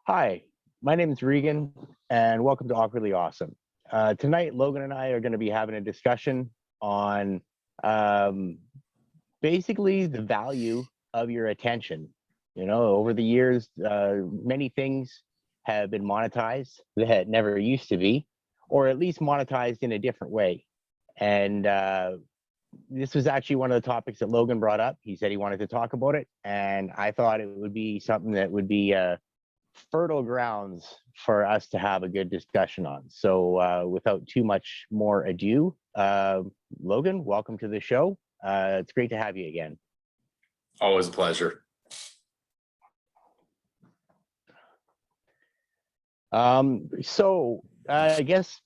Hi, my name is Regan, and welcome to Awkwardly Awesome. Tonight, Logan and I are going to be having a discussion on um, basically the value of your attention. You know, over the years, many things have been monetized that never used to be, or at least monetized in a different way. And this was actually one of the topics that Logan brought up. He said he wanted to talk about it, and I thought it would be something that would be fertile grounds for us to have a good discussion on. So without too much more ado, Logan, welcome to the show. It's great to have you again. Always a pleasure. So I guess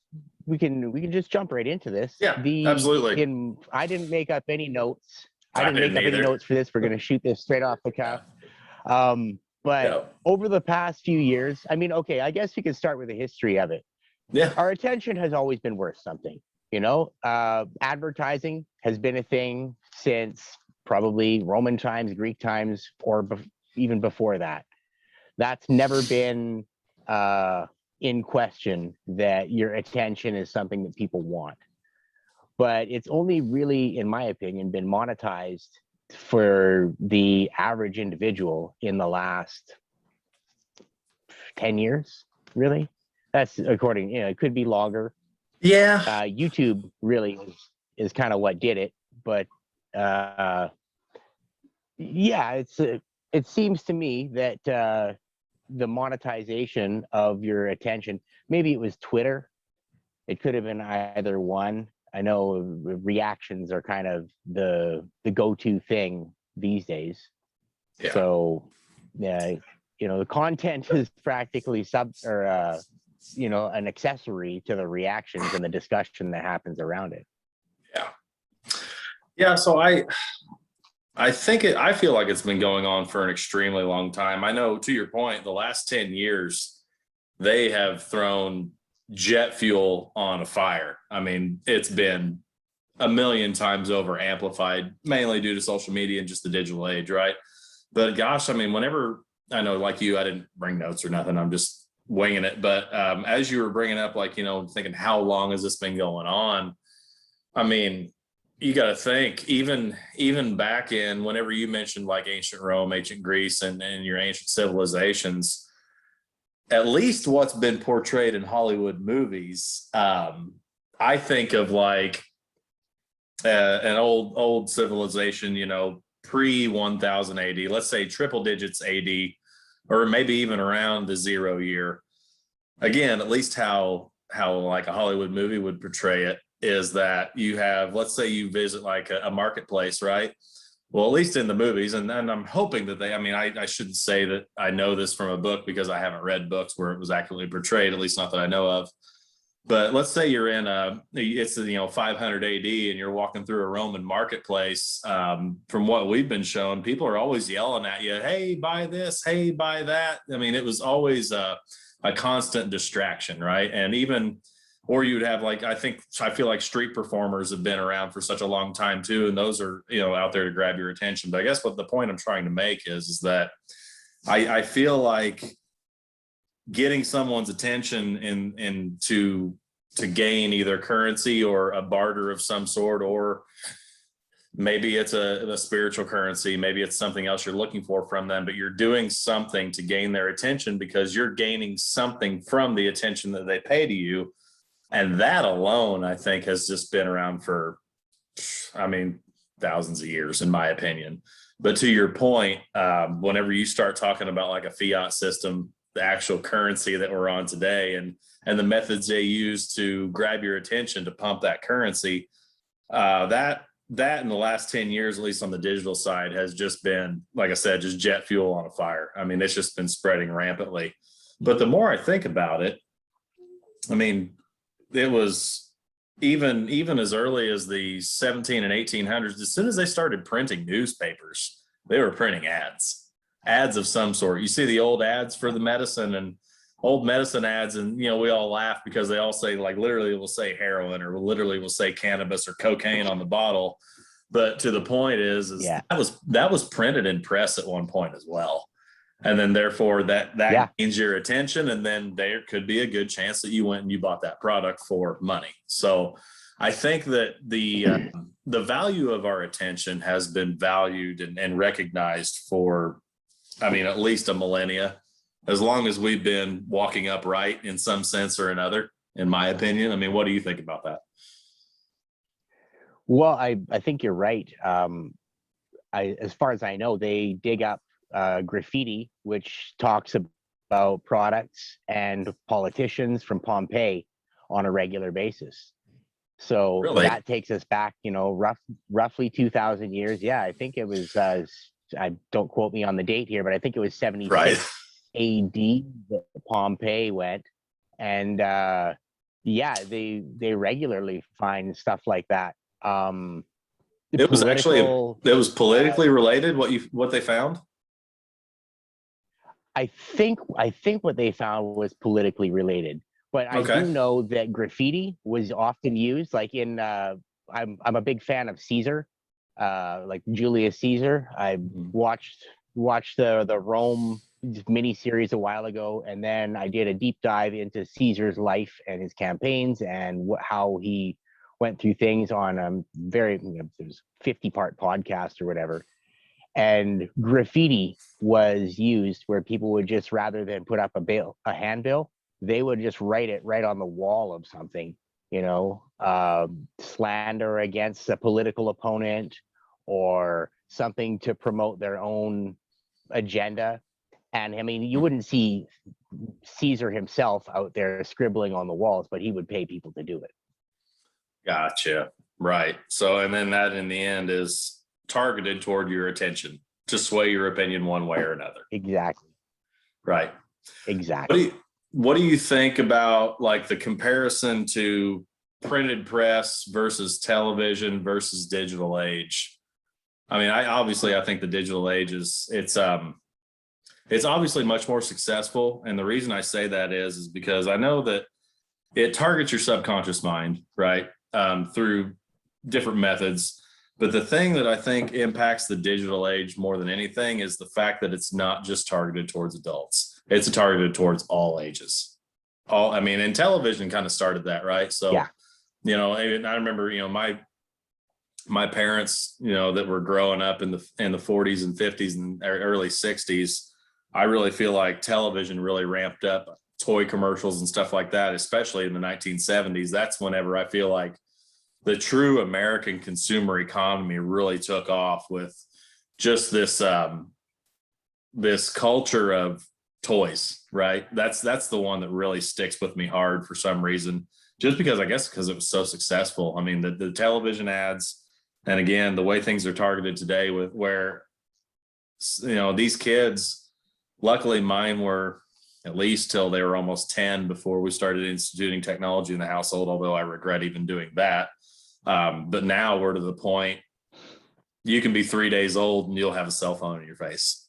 we can just jump right into this. Yeah, absolutely. I didn't make up any notes. I didn't make up any notes for this. We're going to shoot this straight off the cuff. But over the past few years, I mean, okay, I guess we could start with the history of it. Yeah. Our attention has always been worth something, you know? Advertising has been a thing since probably Roman times, Greek times, or even before that. That's never been in question, that your attention is something that people want. But it's only really, in my opinion, been monetized for the average individual in the last 10 years, really. That's according, you know, it could be longer. Yeah. YouTube really is kind of what did it. But yeah, it seems to me that the monetization of your attention, maybe it was Twitter. It could have been either one. I know reactions are kind of the go-to thing these days. Yeah. So, yeah, you know, the content is practically you know, an accessory to the reactions and the discussion that happens around it. Yeah. Yeah. So I feel like it's been going on for an extremely long time. I know, to your point, the last 10 years, they have thrown jet fuel on a fire. I mean, it's been a million times over amplified, mainly due to social media and just the digital age, right? But gosh, I mean, whenever, I know, like you, I didn't bring notes or nothing, I'm just winging it. But as you were bringing up, like, you know, thinking how long has this been going on? I mean, you got to think, even back in, whenever you mentioned like ancient Rome, ancient Greece, and your ancient civilizations, at least what's been portrayed in Hollywood movies, I think of like an old civilization, you know, pre 1000 AD, let's say triple digits AD, or maybe even around the 0 year. Again, at least how like a Hollywood movie would portray it is that you have, let's say you visit like a marketplace, right? Well, at least in the movies, and I'm hoping that they, I mean, I shouldn't say that I know this from a book because I haven't read books where it was accurately portrayed, at least not that I know of. But let's say you're in it's, you know, 500 AD and you're walking through a Roman marketplace. From what we've been shown, people are always yelling at you, hey, buy this, hey, buy that. I mean, it was always a constant distraction, right? And even, or you would have like, I feel like street performers have been around for such a long time too. And those are, you know, out there to grab your attention. But I guess what the point I'm trying to make is that I feel like getting someone's attention in to gain either currency or a barter of some sort, or maybe it's a spiritual currency, maybe it's something else you're looking for from them, but you're doing something to gain their attention because you're gaining something from the attention that they pay to you. And that alone, I think, has just been around for, I mean, thousands of years, in my opinion. But to your point, whenever you start talking about like a fiat system, the actual currency that we're on today, and the methods they use to grab your attention to pump that currency, that in the last 10 years, at least on the digital side, has just been, like I said, just jet fuel on a fire. I mean, it's just been spreading rampantly. But the more I think about it, I mean, it was even as early as the 17 and 1800s, as soon as they started printing newspapers, they were printing ads of some sort. You see the old ads for the medicine and old medicine ads, and, you know, we all laugh because they all say, like, literally will say heroin, or literally will say cannabis or cocaine on the bottle. But to the point is yeah, that was printed in press at one point as well. and then therefore that Yeah. gains your attention, and then there could be a good chance that you went and you bought that product for money. So I think that the value of our attention has been valued and recognized for, I mean, at least a millennia, as long as we've been walking upright in some sense or another, in my opinion. I mean, what do you think about that? Well, I think you're right. As far as I know, they dig up graffiti, which talks about products and politicians from Pompeii on a regular basis. So Really? that takes us back, roughly 2,000 years. Yeah, I think it was, I don't quote me on the date here, but I think it was 76 Right. AD that Pompeii went. And yeah, they regularly find stuff like that. It was actually, it was politically related, what they found. I think what they found was politically related, but I Okay. do know that graffiti was often used, like in I'm a big fan of Caesar, like Julius Caesar. I watched the Rome miniseries a while ago, and then I did a deep dive into Caesar's life and his campaigns and how he went through things on very there's 50-part podcast or whatever. And graffiti was used where people would just, rather than put up a handbill, they would just write it right on the wall of something, slander against a political opponent or something to promote their own agenda. And I mean, you wouldn't see Caesar himself out there scribbling on the walls, but he would pay people to do it. Gotcha. Right. So, and then that in the end is targeted toward your attention to sway your opinion one way or another. Exactly. Right. Exactly. What do you think about like the comparison to printed press versus television versus digital age? I mean, I think the digital age it's obviously much more successful. And the reason I say that is because I know that it targets your subconscious mind, right? Through different methods. But the thing that I think impacts the digital age more than anything is the fact that it's not just targeted towards adults. It's targeted towards all ages. And television kind of started that, right? So, yeah. And I remember, my parents, that were growing up in the 40s and 50s and early 60s. I really feel like television really ramped up toy commercials and stuff like that, especially in the 1970s. That's whenever I feel like the true American consumer economy really took off with just this this culture of toys, right? That's the one that really sticks with me hard for some reason, just because I guess because it was so successful. I mean, the television ads, and again, the way things are targeted today with where, these kids, luckily mine were at least till they were almost 10 before we started instituting technology in the household, although I regret even doing that. But now we're to the point you can be 3 days old and you'll have a cell phone in your face.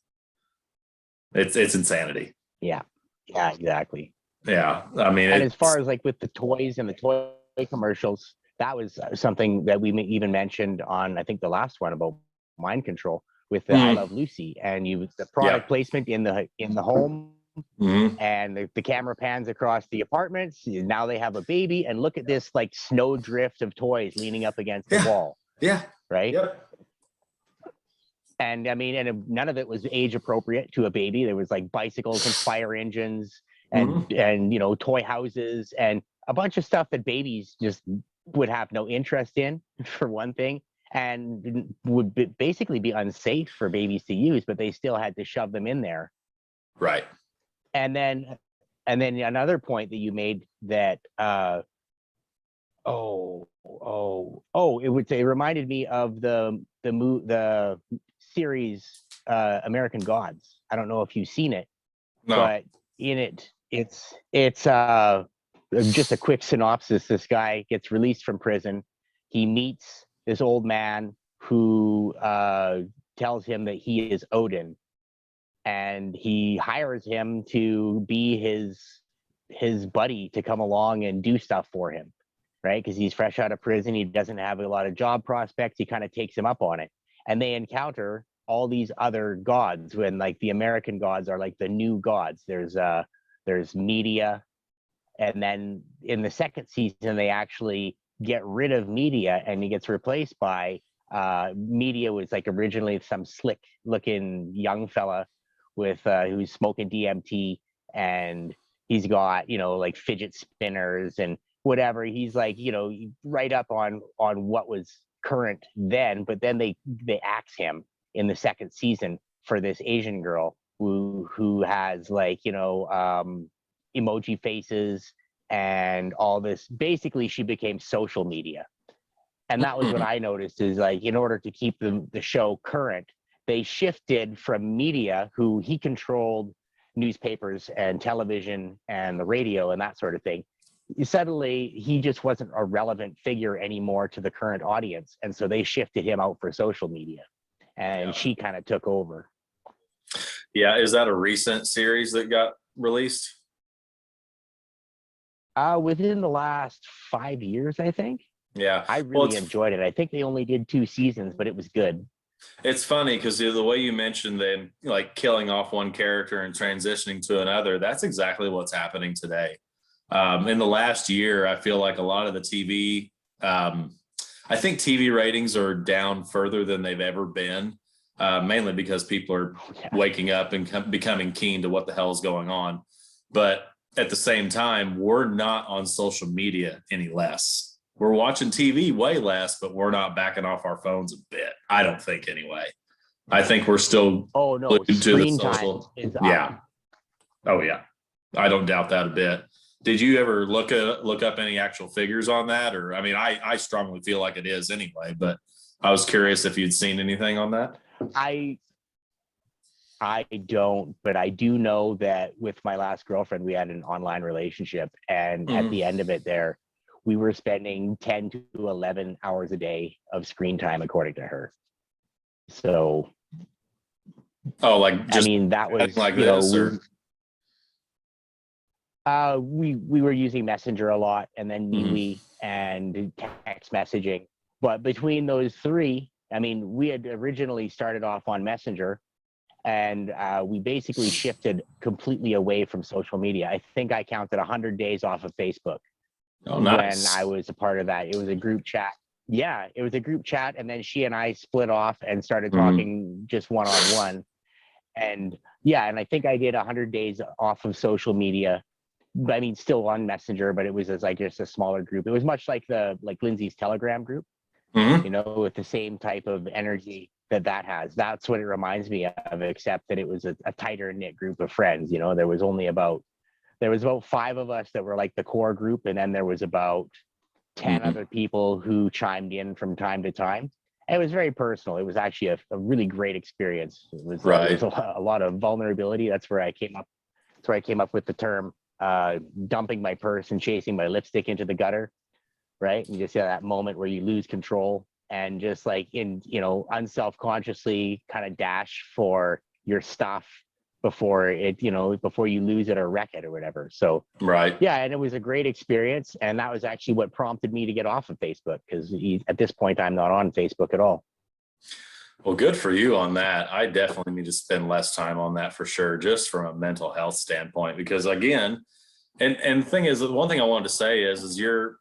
It's insanity. Yeah, exactly. Yeah. I mean, and as far as like with the toys and the toy commercials, that was something that we even mentioned on, I think, the last one about mind control with the I Love Lucy, and the product placement in the home. And the camera pans across the apartments. Now they have a baby, and look at this like snowdrift of toys leaning up against the wall. Yeah. Right. Yep. And I mean, and none of it was age appropriate to a baby. There was like bicycles and fire engines and toy houses and a bunch of stuff that babies just would have no interest in, for one thing, and would basically be unsafe for babies to use, but they still had to shove them in there. Right. And then another point that you made that it reminded me of the series American Gods. I don't know if you've seen it. No. But in it's just a quick synopsis. This guy gets released from prison. He meets this old man who tells him that he is Odin, and he hires him to be his buddy to come along and do stuff for him, right? Because he's fresh out of prison. He doesn't have a lot of job prospects. He kind of takes him up on it. And they encounter all these other gods, when like the American gods are like the new gods. There's media, and then in the second season they actually get rid of media, and he gets replaced by media was like originally some slick looking young fella with who's smoking DMT, and he's got, you know, like fidget spinners and whatever. He's like, you know, right up on what was current then, but then they axe him in the second season for this Asian girl who has like, you know, emoji faces and all this. Basically she became social media. And that was what I noticed, is like, in order to keep the show current, they shifted from media, who he controlled newspapers and television and the radio and that sort of thing. Suddenly he just wasn't a relevant figure anymore to the current audience, and so they shifted him out for social media, and she kind of took over. Yeah, is that a recent series that got released? Within the last 5 years, I think. Yeah, I really enjoyed it. I think they only did 2 seasons, but it was good. It's funny because the way you mentioned them like killing off one character and transitioning to another, that's exactly what's happening today. In the last year, I feel like a lot of the TV, I think TV ratings are down further than they've ever been, mainly because people are waking up and becoming keen to what the hell is going on. But at the same time, we're not on social media any less. We're watching TV way less, but we're not backing off our phones a bit. I don't think, anyway. I think we're still screen time is up. Yeah. Oh yeah. I don't doubt that a bit. Did you ever look up any actual figures on that? Or, I mean, I strongly feel like it is anyway, but I was curious if you'd seen anything on that. I don't, but I do know that with my last girlfriend, we had an online relationship, and at the end of it there, we were spending 10 to 11 hours a day of screen time, according to her. So, like, just, I mean, that was like you this, know, we were using Messenger a lot, and then MeWe and text messaging. But between those three, I mean, we had originally started off on Messenger, and we basically shifted completely away from social media. I think I counted 100 days off of Facebook. Oh, nice. When I was a part of that. It was a group chat. Yeah, it was a group chat, and then she and I split off and started talking just one-on-one. And yeah, and I think I did 100 days off of social media. I mean, still on Messenger, but it was as like just a smaller group. It was much like Lindsay's Telegram group, you know, with the same type of energy that has. That's what it reminds me of, except that it was a tighter knit group of friends. You know, there was about 5 of us that were like the core group, and then there was about 10 other people who chimed in from time to time. And it was very personal. It was actually a really great experience. It was, it was a lot of vulnerability. That's where I came up. That's where I came up with the term dumping my purse and chasing my lipstick into the gutter, right? And just that moment where you lose control and just like unselfconsciously kind of dash for your stuff before you lose it or wreck it or whatever. So yeah, and it was a great experience, and that was actually what prompted me to get off of Facebook, because at this point I'm not on Facebook at all. Well, good for you on that. I definitely need to spend less time on that for sure, just from a mental health standpoint, because again, and the thing is, the one thing I wanted to say is your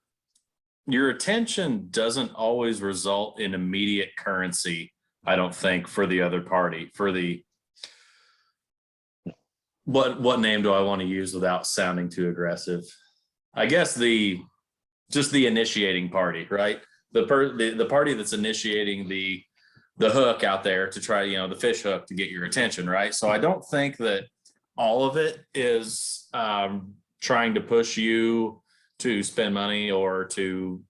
attention doesn't always result in immediate currency. I don't think for the other party, for the what name do I want to use without sounding too aggressive? I guess just the initiating party, right? The party that's initiating the hook out there to try, the fish hook to get your attention, right? So I don't think that all of it is trying to push you to spend money or to,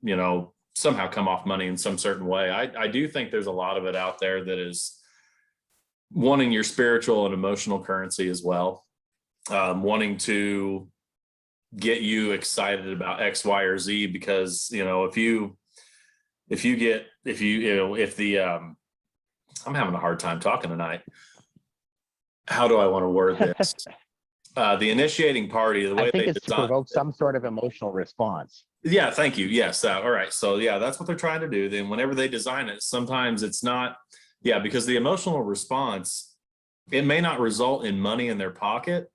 somehow come off money in some certain way. I do think there's a lot of it out there that is wanting your spiritual and emotional currency as well, wanting to get you excited about X, Y, or Z, because I'm having a hard time talking tonight. How do I want to word this? The initiating party, the way I think it's to provoke some sort of emotional response. Yeah, thank you. Yes. All right. So yeah, that's what they're trying to do. Then whenever they design it, sometimes it's not Yeah, because the emotional response, it may not result in money in their pocket,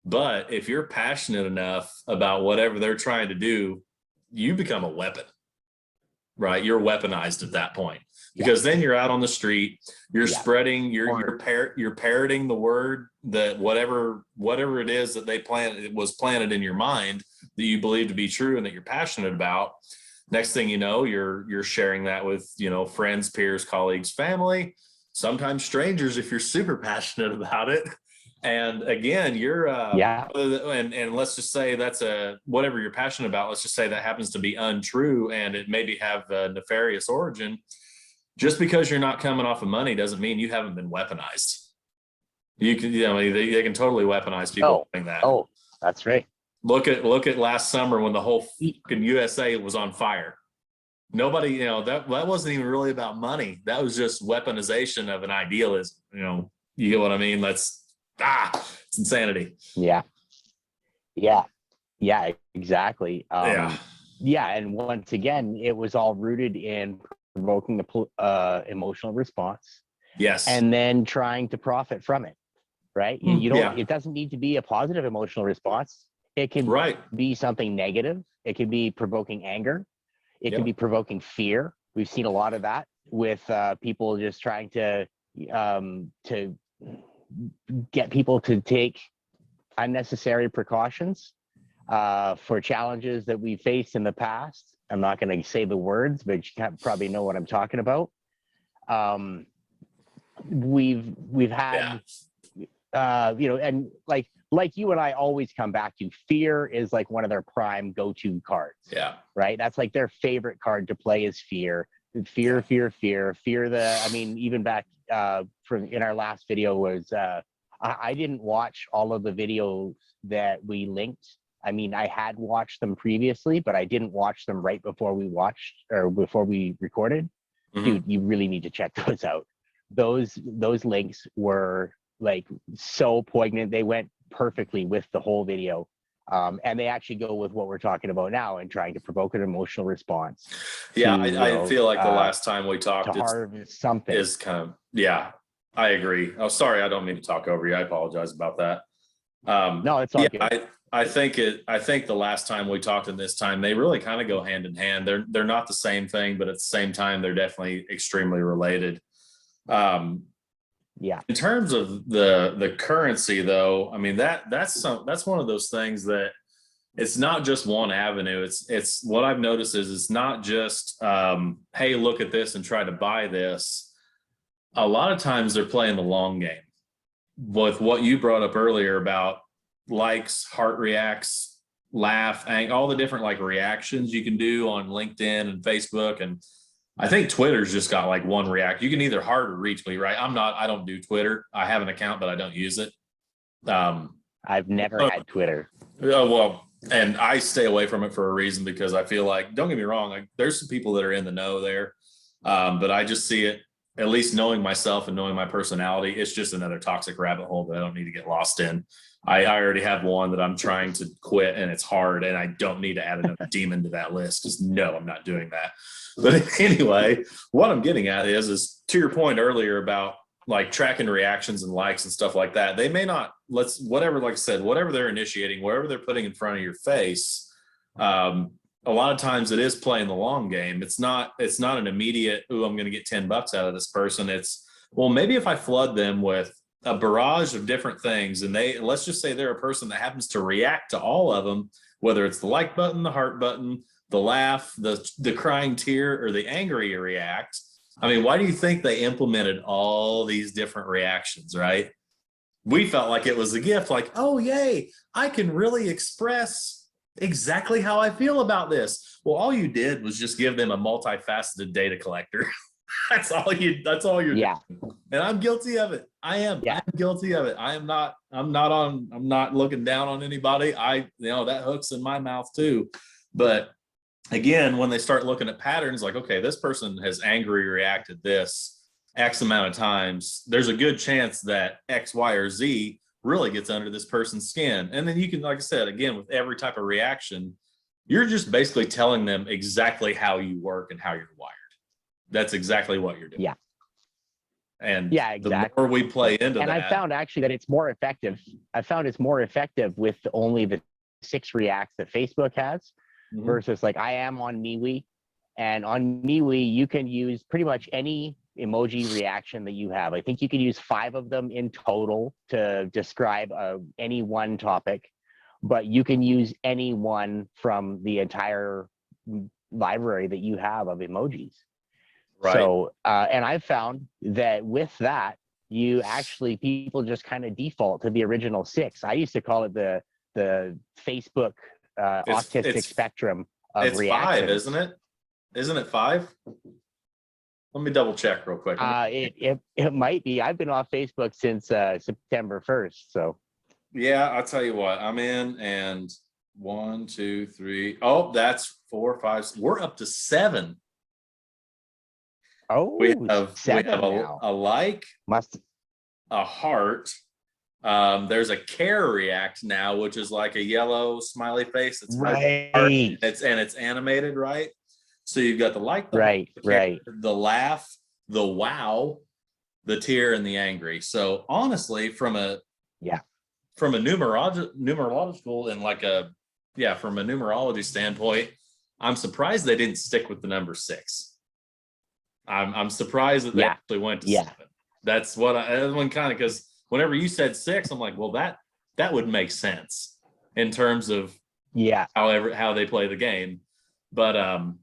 but if you're passionate enough about whatever they're trying to do, you become a weapon, right? You're weaponized at that point, because then you're out on the street, you're spreading, you're parroting the word that whatever it is that it was planted in your mind that you believe to be true and that you're passionate about. Next thing you know, you're sharing that with, friends, peers, colleagues, family, sometimes strangers if you're super passionate about it. And again, you're and let's just say that's whatever you're passionate about, let's just say that happens to be untrue and it maybe have a nefarious origin. Just because you're not coming off of money doesn't mean you haven't been weaponized. You can, they can totally weaponize people doing that. Oh, that's right. Look at last summer when the whole fucking USA was on fire. Nobody, that wasn't even really about money. That was just weaponization of an idealism. You get what I mean? It's insanity. Yeah, exactly. And once again, it was all rooted in provoking the emotional response. Yes. And then trying to profit from it, right? You don't. It doesn't need to be a positive emotional response. It can be something negative. It can be provoking anger. It can be provoking fear. We've seen a lot of that with people just trying to get people to take unnecessary precautions for challenges that we faced in the past. I'm not going to say the words, but you probably know what I'm talking about. We've had, and like you and I always come back to, fear is like one of their prime go-to cards. Yeah. Right. That's like their favorite card to play is fear. Fear. Even back from in our last video was I didn't watch all of the videos that we linked. I mean, I had watched them previously, but I didn't watch them right before we recorded. Mm-hmm. Dude, you really need to check those out. Those links were like so poignant. They went perfectly with the whole video. And they actually go with what we're talking about now and trying to provoke an emotional response. I feel like the last time we talked is kind of, I agree. Oh, sorry. I don't mean to talk over you. I apologize about that. No, it's all good. I think the last time we talked and this time, they really kind of go hand in hand. They're not the same thing, but at the same time, they're definitely extremely related. In terms of the currency, though, I mean, that's one of those things that it's not just one avenue. It's what I've noticed is it's not just hey, look at this and try to buy this. A lot of times they're playing the long game. With what you brought up earlier about likes, heart reacts, laugh, all the different like reactions you can do on LinkedIn and Facebook, and I think Twitter's just got like one react. You can either heart or retweet, right? I don't do Twitter. I have an account, but I don't use it. I've never had Twitter. Well, and I stay away from it for a reason, because I feel like, don't get me wrong, like, there's some people that are in the know there. But I just see it, at least knowing myself and knowing my personality, it's just another toxic rabbit hole that I don't need to get lost in. I already have one that I'm trying to quit, and it's hard, and I don't need to add another demon to that list, because no, I'm not doing that. But anyway, what I'm getting at is to your point earlier about like tracking reactions and likes and stuff like that. They may not, whatever they're initiating, whatever they're putting in front of your face. A lot of times it is playing the long game. It's not an immediate, I'm going to get $10 out of this person. It's, well, maybe if I flood them with a barrage of different things, and let's just say they're a person that happens to react to all of them, whether it's the like button, the heart button, the laugh, the crying tear, or the angry react. I mean, why do you think they implemented all these different reactions, right? We felt like it was a gift, like, oh, yay, I can really express exactly how I feel about this. Well, all you did was just give them a multifaceted data collector. That's all you're doing. And I'm guilty of it. I'm guilty of it. I'm not looking down on anybody. That hook's in my mouth too. But again, when they start looking at patterns, like, okay, this person has angry reacted this X amount of times, there's a good chance that X, Y, or Z really gets under this person's skin. And then you can, like I said, again, with every type of reaction, you're just basically telling them exactly how you work and how you're wired. That's exactly what you're doing. Yeah. And Yeah, the exactly. more we play into And that, I found actually that it's more effective. I found it's more effective with only the 6 reacts that Facebook has versus like I am on MeWe. And on MeWe, you can use pretty much any emoji reaction that you have. I think you can use 5 of them in total to describe any one topic, but you can use any one from the entire library that you have of emojis. right? So, and I've found that with that, people just kind of default to the original 6. I used to call it the Facebook autistic spectrum of it's reactions. 5, isn't it? Isn't it 5? Let me double check real quick. It might be. I've been off Facebook since September 1st. So yeah, I'll tell you what, I'm in, and 1, 2, 3. Oh, that's 4, 5. We're up to 7. oh, We have 7 now. a like, Must a heart. There's a care react now, which is like a yellow smiley face. It's right. It's animated, right? So you've got the like, the Right, heart, the care, right. the laugh, the wow, the tear, and the angry. So honestly, from a numerological and from a numerology standpoint, I'm surprised they didn't stick with the number 6. I'm surprised that they actually went to 7. That's what everyone kind of, because whenever you said 6, I'm like, well, that would make sense in terms of how they play the game. But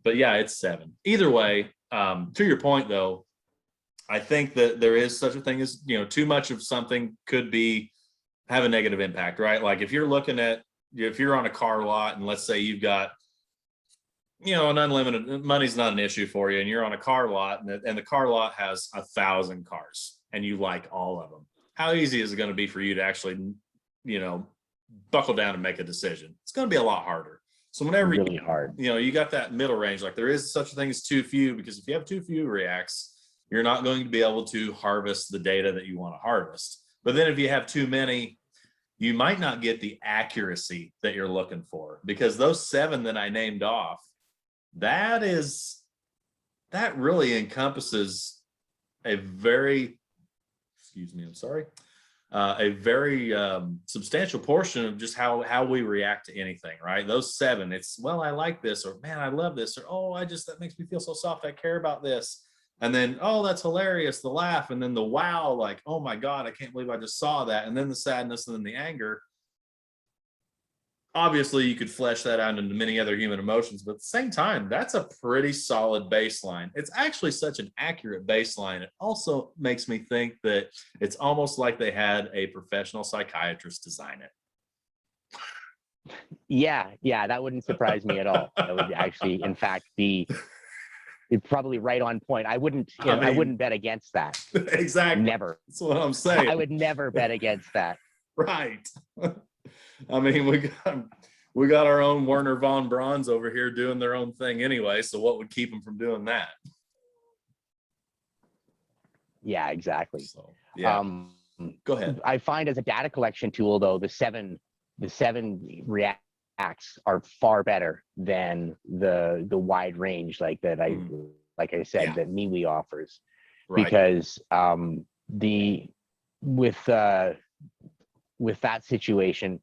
yeah, it's 7. Either way, to your point though, I think that there is such a thing as, too much of something could have a negative impact, right? Like if you're on a car lot and let's say you've got, an unlimited money's not an issue for you, and you're on a car lot and the car lot has 1,000 cars and you like all of them. How easy is it going to be for you to actually, buckle down and make a decision? It's going to be a lot harder. So whenever really hard, you got that middle range, like there is such a thing as too few, because if you have too few reacts, you're not going to be able to harvest the data that you want to harvest. But then if you have too many, you might not get the accuracy that you're looking for, because those 7 that I named off, that really encompasses a very, a very substantial portion of just how we react to anything, right? Those 7, it's, well, I like this, or man, I love this, or oh, that makes me feel so soft, I care about this. And then, oh, that's hilarious, the laugh, and then the wow, like, oh my God, I can't believe I just saw that. And then the sadness, and then the anger. Obviously, you could flesh that out into many other human emotions, but at the same time, that's a pretty solid baseline. It's actually such an accurate baseline. It also makes me think that it's almost like they had a professional psychiatrist design it. Yeah, that wouldn't surprise me at all. That would actually, in fact, be probably right on point. I wouldn't bet against that. Exactly. Never. That's what I'm saying. I would never bet against that. Right. I mean, we got our own Werner von Braun's over here doing their own thing anyway. So what would keep them from doing that? Yeah, exactly. So, yeah. Go ahead. I find as a data collection tool, though, the seven reacts are far better than the wide range like that. Like I said, that MeWe offers, right. Because with that situation,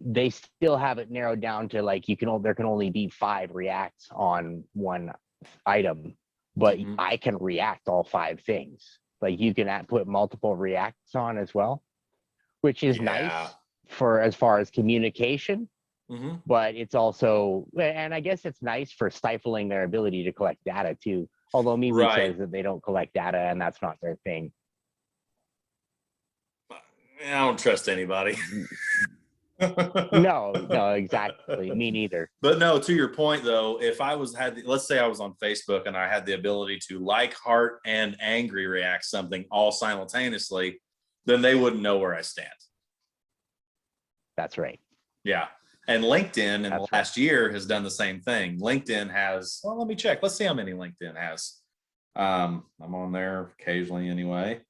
they still have it narrowed down to like there can only be 5 reacts on one item, but I can react all 5 things. Like you can put multiple reacts on as well, which is nice for as far as communication. But it's also, and I guess it's nice for stifling their ability to collect data too. Although MeWe says that they don't collect data and that's not their thing. I don't trust anybody. No, exactly. Me neither. But no, to your point though, if let's say I was on Facebook and I had the ability to like, heart, and angry react something all simultaneously, then they wouldn't know where I stand. That's right. Yeah. And LinkedIn in the last year has done the same thing. LinkedIn has, well, let me check. Let's see how many LinkedIn has. I'm on there occasionally anyway.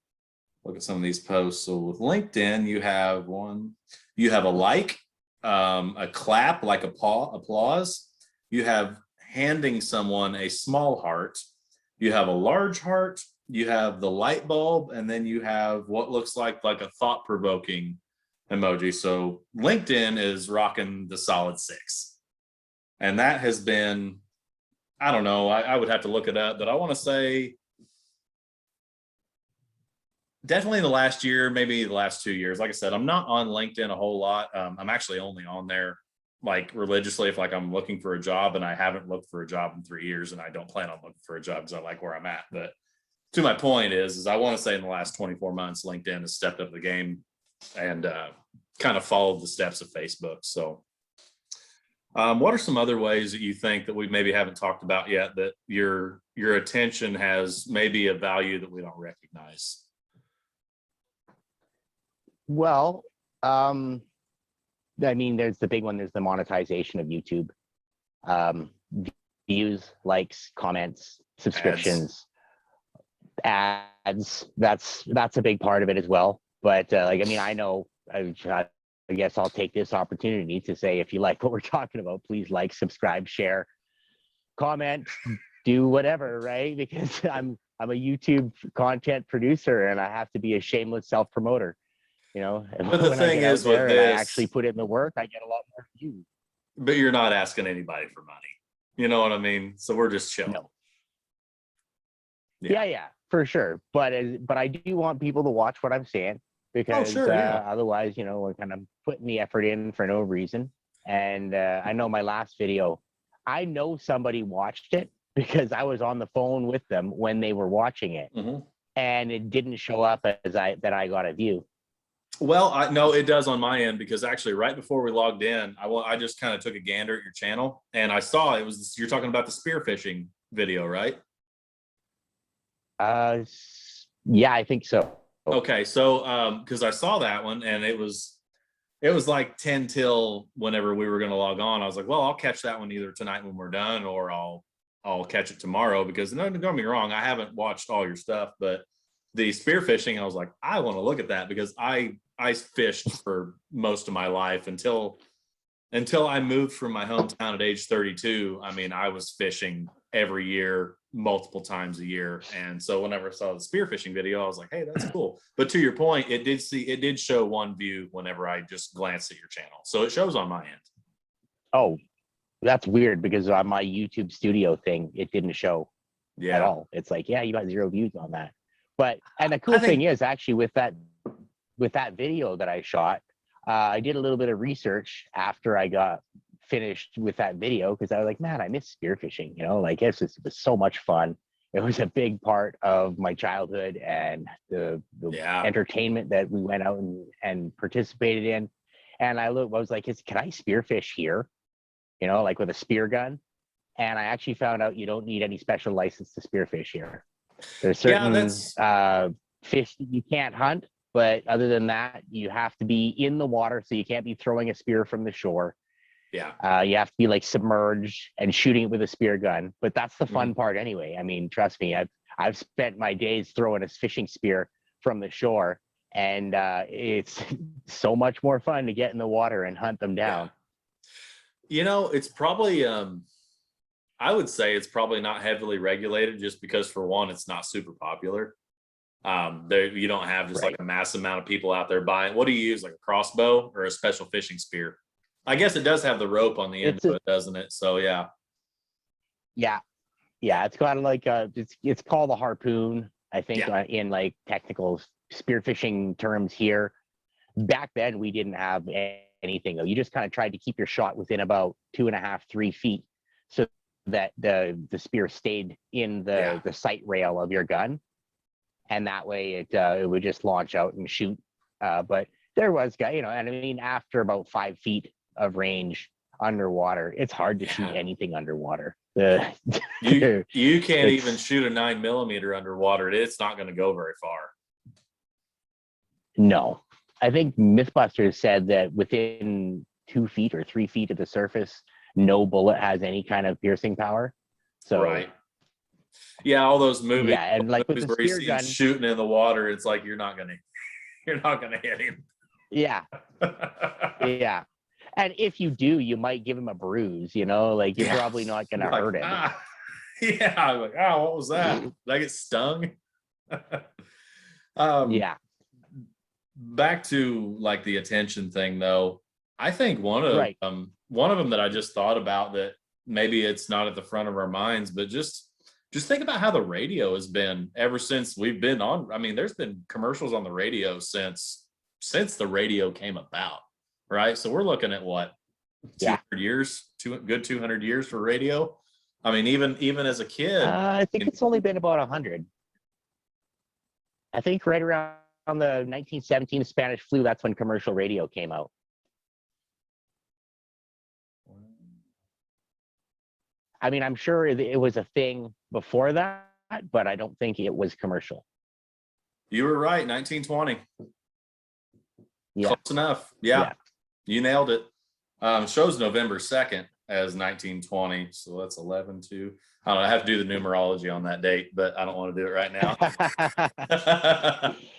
Look at some of these posts. So with LinkedIn, you have a like, a clap, like applause. You have handing someone a small heart. You have a large heart. you have the light bulb, and then you have what looks like a thought-provoking emoji. So LinkedIn is rocking the solid 6. And that has been, I don't know, I would have to look it up, but I want to say definitely the last year, maybe the last 2 years. Like I said, I'm not on LinkedIn a whole lot. I'm actually only on there like religiously if like I'm looking for a job, and I haven't looked for a job in 3 years, and I don't plan on looking for a job because I like where I'm at. But to my point is I want to say in the last 24 months, LinkedIn has stepped up the game and kind of followed the steps of Facebook. So what are some other ways that you think that we maybe haven't talked about yet that your attention has maybe a value that we don't recognize? Well, I mean, there's the big one. There's the monetization of YouTube. Views, likes, comments, subscriptions, ads. That's a big part of it as well. But like, I mean, I know, I guess I'll take this opportunity to say, if you like what we're talking about, please like, subscribe, share, comment, do whatever, right? Because I'm a YouTube content producer, and I have to be a shameless self-promoter. You know, But the when thing I get out is with there and I this, actually put in the work, I get a lot more views. but you're not asking anybody for money. You know what I mean? So we're just chilling. No. Yeah, for sure. But I do want people to watch what I'm saying, because otherwise, you know, we're kind of putting the effort in for no reason. And I know my last video, I know somebody watched it because I was on the phone with them when they were watching it, and it didn't show up as I got a view. Well, I know it does on my end, because actually right before we logged in, I just kind of took a gander at your channel, and I saw it was, you're talking about the spearfishing video, right? Yeah, I think so. Okay, so because I saw that one, and it was like 10 till whenever we were going to log on. I was like, well, I'll catch that one either tonight when we're done, or I'll catch it tomorrow, because don't get me wrong, I haven't watched all your stuff, but the spearfishing, I was like, I want to look at that, because I fished for most of my life until I moved from my hometown at age 32. I mean, I was fishing every year, multiple times a year. And so whenever I saw the spearfishing video, I was like, hey, that's cool. But to your point, it did show one view whenever I just glanced at your channel. So it shows on my end. Oh, that's weird, because on my YouTube studio thing, it didn't show at all. It's like, yeah, you got 0 views on that. But, and the cool thing is, actually, with that video that I shot, I did a little bit of research after I got finished with that video, because I was like, man, I miss spearfishing, you know, like it was so much fun. It was a big part of my childhood and the entertainment that we went out and participated in. And I was like, can I spearfish here? You know, like with a spear gun? And I actually found out you don't need any special license to spearfish here. There's certain fish that you can't hunt, but other than that, you have to be in the water, so you can't be throwing a spear from the shore. Yeah. You have to be like submerged and shooting it with a spear gun. But that's the fun part anyway. I mean, trust me, I've spent my days throwing a fishing spear from the shore, and it's so much more fun to get in the water and hunt them down. Yeah. You know, it's probably I would say it's probably not heavily regulated, just because, for one, it's not super popular. You don't have just like a mass amount of people out there buying. What do you use, like a crossbow or a special fishing spear? I guess it does have the rope on the end of it, doesn't it? So yeah. It's got like it's called a harpoon, I think, in like technical spearfishing terms here. Back then, we didn't have anything though. You just kind of tried to keep your shot within about 2.5, 3 feet, so that the spear stayed in the sight rail of your gun, and that way it would just launch out and shoot. But there was, you know, and I mean, after about 5 feet of range underwater, it's hard to shoot anything underwater. You can't even shoot a 9mm underwater. It's not going to go very far. No, I think Mythbusters said that within 2 feet or 3 feet of the surface, no bullet has any kind of piercing power. So yeah, all those movies, and like with the where spear gun, shooting in the water, it's like you're not gonna hit him. Yeah. And if you do, you might give him a bruise, you know, like you're probably not gonna hurt him. Yeah, I'm like, what was that? Did I get stung? Yeah. Back to like the attention thing though. I think Right. one of them that I just thought about that maybe it's not at the front of our minds, but just think about how the radio has been ever since we've been on. I mean, there's been commercials on the radio since the radio came about, right? So we're looking at what, Yeah. 200 years, good 200 years for radio. I mean, even as a kid, I think it's only been about 100. I think right around the 1917 Spanish flu, that's when commercial radio came out. I mean, I'm sure it was a thing before that, but I don't think it was commercial. you were right, 1920. Yeah. Close enough. Yeah, Yeah. you nailed it. Shows November 2nd as 1920. So that's 11 2. I don't know, I have to do the numerology on that date, but I don't want to do it right now.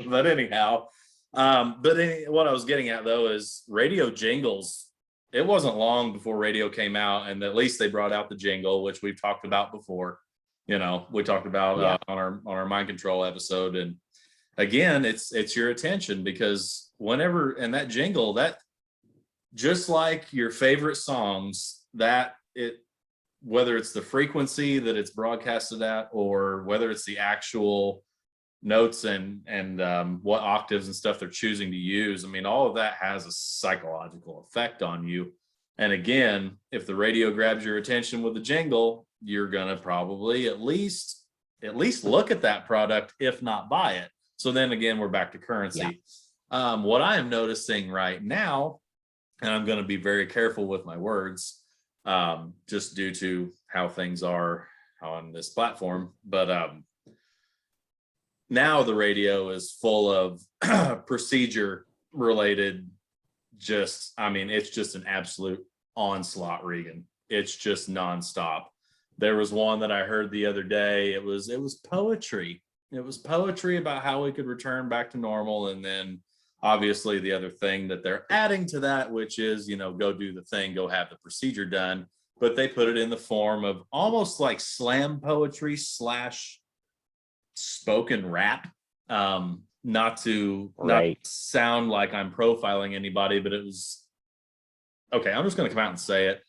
But anyhow, what I was getting at though is radio jingles. It wasn't long before radio came out, and at least they brought out the jingle, which we've talked about before. You know, we talked about on our mind control episode, and again, it's your attention, because whenever, and that jingle, that just like your favorite songs, that it, whether it's the frequency that it's broadcasted at, or whether it's the actual notes and what octaves and stuff they're choosing to use, I mean, all of that has a psychological effect on you. And again, if the radio grabs your attention with the jingle, you're gonna probably at least look at that product, if not buy it. So then again, we're back to currency. What I am noticing right now, and I'm going to be very careful with my words, just due to how things are on this platform, but now the radio is full of procedure related, I mean, it's just an absolute onslaught, Regan. It's just nonstop. There was one that I heard the other day. It was poetry. It was poetry about how we could return back to normal. And then obviously the other thing that they're adding to that, which is, you know, go do the thing, go have the procedure done. But they put it in the form of almost like slam poetry / spoken rap. Not to sound like I'm profiling anybody, but it was okay. I'm just going to come out and say it.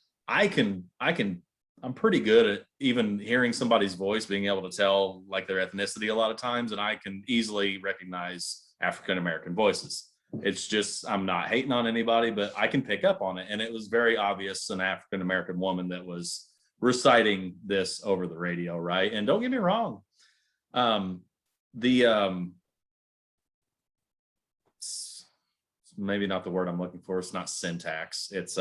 I'm pretty good at even hearing somebody's voice, being able to tell like their ethnicity a lot of times, and I can easily recognize African American voices. It's just, I'm not hating on anybody, but I can pick up on it. And it was very obvious an African American woman that was reciting this over the radio, right? And don't get me wrong, maybe not the word I'm looking for. It's not syntax. It's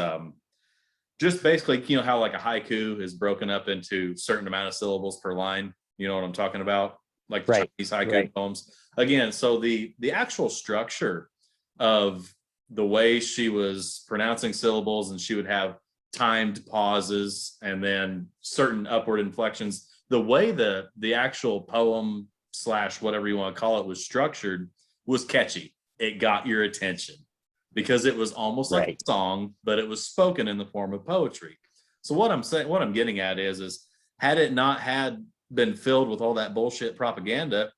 just basically, you know, how like a haiku is broken up into certain amount of syllables per line. You know what I'm talking about? Like the Chinese haiku poems. Again, so the actual structure of the way she was pronouncing syllables, and she would have timed pauses and then certain upward inflections. The way the actual poem / whatever you want to call it was structured was catchy. It got your attention because it was almost like a song, but it was spoken in the form of poetry. So what I'm getting at is had it not been filled with all that bullshit propaganda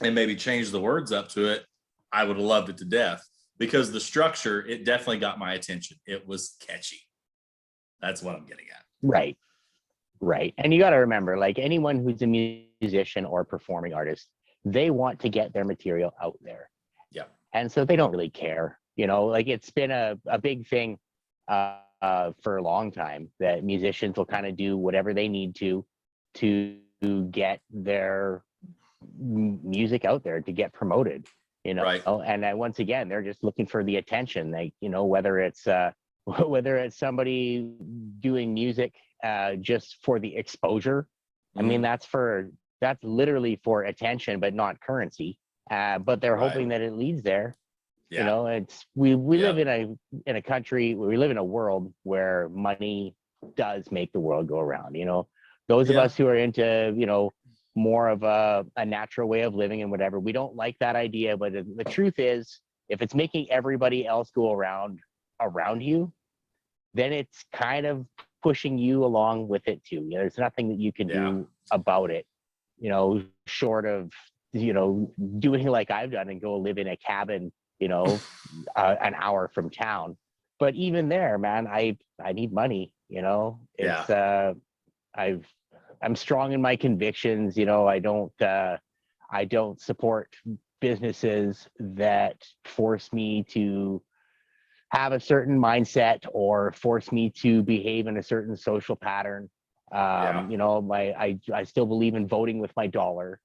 and maybe changed the words up to it, I would have loved it to death, because the structure, it definitely got my attention. It was catchy. That's what I'm getting at. Right. And you got to remember, like anyone who's a musician or performing artist, they want to get their material out there. Yeah. And so they don't really care, you know, like it's been a big thing for a long time that musicians will kind of do whatever they need to get their music out there, to get promoted, you know. And once again, they're just looking for the attention. Like, you know, whether it's somebody doing music just for the exposure. I mean, that's literally for attention, but not currency. But they're hoping that it leads there. You know, we live in a country, we live in a world where money does make the world go around. You know, those of us who are into, you know, more of a natural way of living and whatever, we don't like that idea. But the truth is, if it's making everybody else go around you, then it's kind of pushing you along with it too. You know, there's nothing that you can do about it, you know, short of doing like I've done and go live in a cabin, an hour from town. But even there, man, I need money. Yeah. It's I'm strong in my convictions. I don't support businesses that force me to have a certain mindset or force me to behave in a certain social pattern. Yeah. I still believe in voting with my dollar,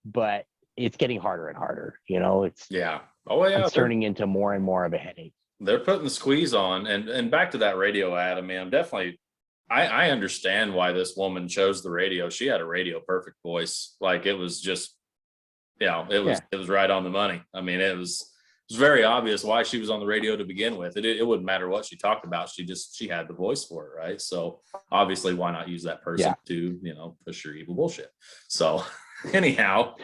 but it's getting harder and harder. Yeah. Oh yeah. It's turning into more and more of a headache. They're putting the squeeze on, and back to that radio ad. I mean, I understand why this woman chose the radio. She had a radio perfect voice. Like it was just, it was right on the money. I mean, it was very obvious why she was on the radio to begin with. It wouldn't matter what she talked about. She had the voice for it, right? So obviously, why not use that person to push your evil bullshit? So anyhow,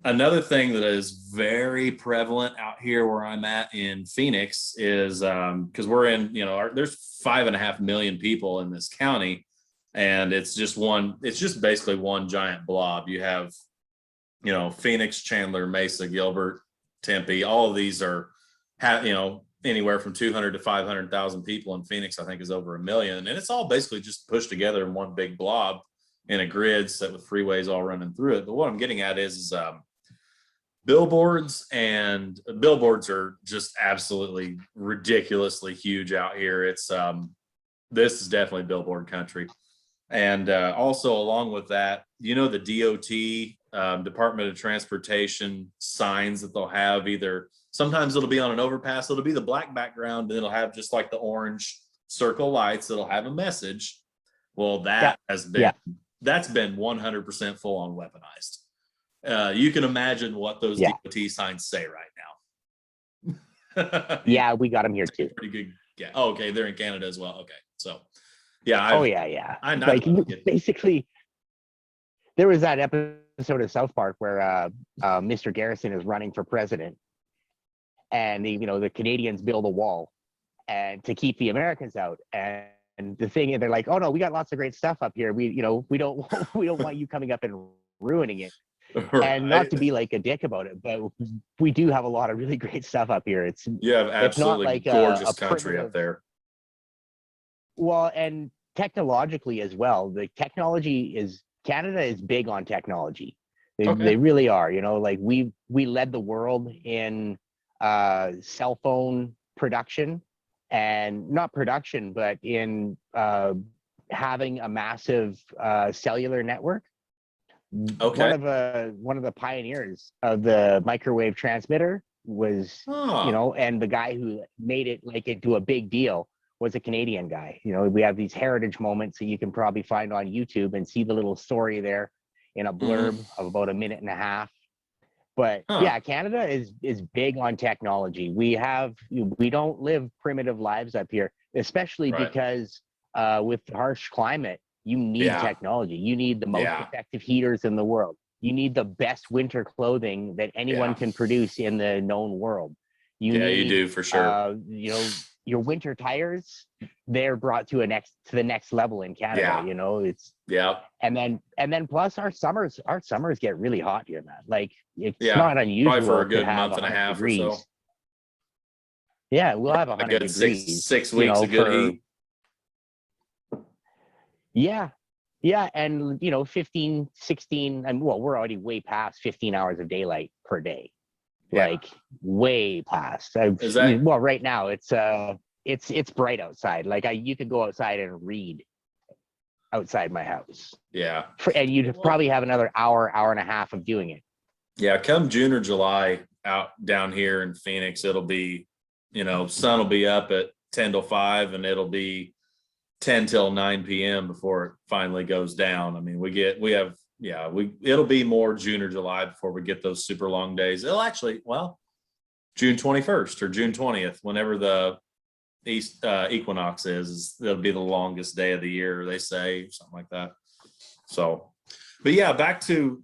another thing that is very prevalent out here where I'm at in Phoenix is because we're in, there's 5.5 million people in this county, and it's just basically one giant blob. You have, Phoenix, Chandler, Mesa, Gilbert, Tempe. All of these are, anywhere from 200 to 500,000 people. In Phoenix, I think, is over 1 million, and it's all basically just pushed together in one big blob in a grid set with freeways all running through it. But what I'm getting at is billboards are just absolutely ridiculously huge out here. It's this is definitely billboard country. And also along with that, the DOT, Department of Transportation signs that they'll have, either sometimes it'll be on an overpass, it'll be the black background, and it'll have just like the orange circle lights that'll have a message. Well, that's been 100% full on weaponized. You can imagine what those DOT signs say right now. Yeah, we got them here too. Pretty good. Yeah. Oh, okay. They're in Canada as well. Okay. So, yeah. Basically, there was that episode of South Park where Mr. Garrison is running for president, and the Canadians build a wall and to keep the Americans out. And the thing is, they're like, "Oh no, we got lots of great stuff up here. We don't want you coming up and ruining it." Right. And not to be like a dick about it, but we do have a lot of really great stuff up here. You have absolutely like gorgeous country up there. Well, and technologically as well, Canada is big on technology. They really are. Like we led the world in cell phone production, and not production, but in having a massive cellular network. One of the pioneers of the microwave transmitter was, and the guy who made it like into a big deal was a Canadian guy. We have these heritage moments that you can probably find on YouTube and see the little story there in a blurb of about 1.5 minutes. But Canada is big on technology. We don't live primitive lives up here, especially because with harsh climate, you need technology. You need the most effective heaters in the world. You need the best winter clothing that anyone can produce in the known world. You do for sure. Your winter tires, they're brought to the next level in Canada. And then plus our summers get really hot here, man. Like it's not unusual. Probably for a good month and a half degrees. Or so. Yeah, we'll have 100 degrees. Six weeks of good heat. Yeah, and 15, 16, and we're already way past 15 hours of daylight per day. Like way past. Right now it's bright outside. Like you could go outside and read outside my house. Yeah. And you'd probably have another hour and a half of doing it. Yeah, come June or July out down here in Phoenix, it'll be, sun will be up at 10 till 5, and it'll be 10 till 9 p.m. before it finally goes down. I mean, it'll be more June or July before we get those super long days. It'll actually, June 21st or June 20th, whenever the east equinox it'll be the longest day of the year, they say, something like that. So, but yeah, back to,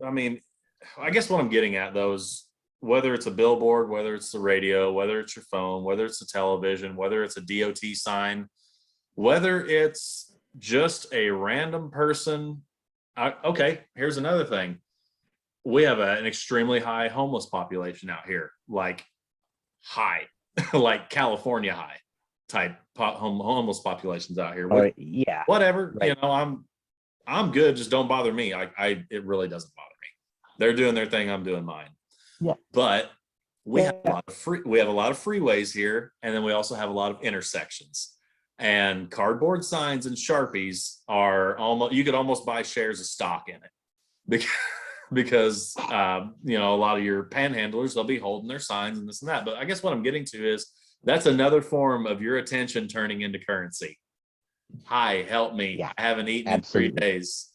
I guess what I'm getting at though is whether it's a billboard, whether it's the radio, whether it's your phone, whether it's a television, whether it's a DOT sign, whether it's just a random person Okay, here's another thing. We have an extremely high homeless population out here, like high, like California high type homeless populations out here. Which, Yeah, whatever, right. I'm good. Just don't bother me. It really doesn't bother me. They're doing their thing. I'm doing mine. Yeah, But we have a yeah, lot of freeways here, and then we also have a lot of intersections. And cardboard signs and Sharpies are almost, you could almost buy shares of stock in it because a lot of your panhandlers, they'll be holding their signs and this and that. But I guess what I'm getting to is that's another form of your attention turning into currency. Hi, help me. yeah, I haven't eaten in 3 absolutely. days.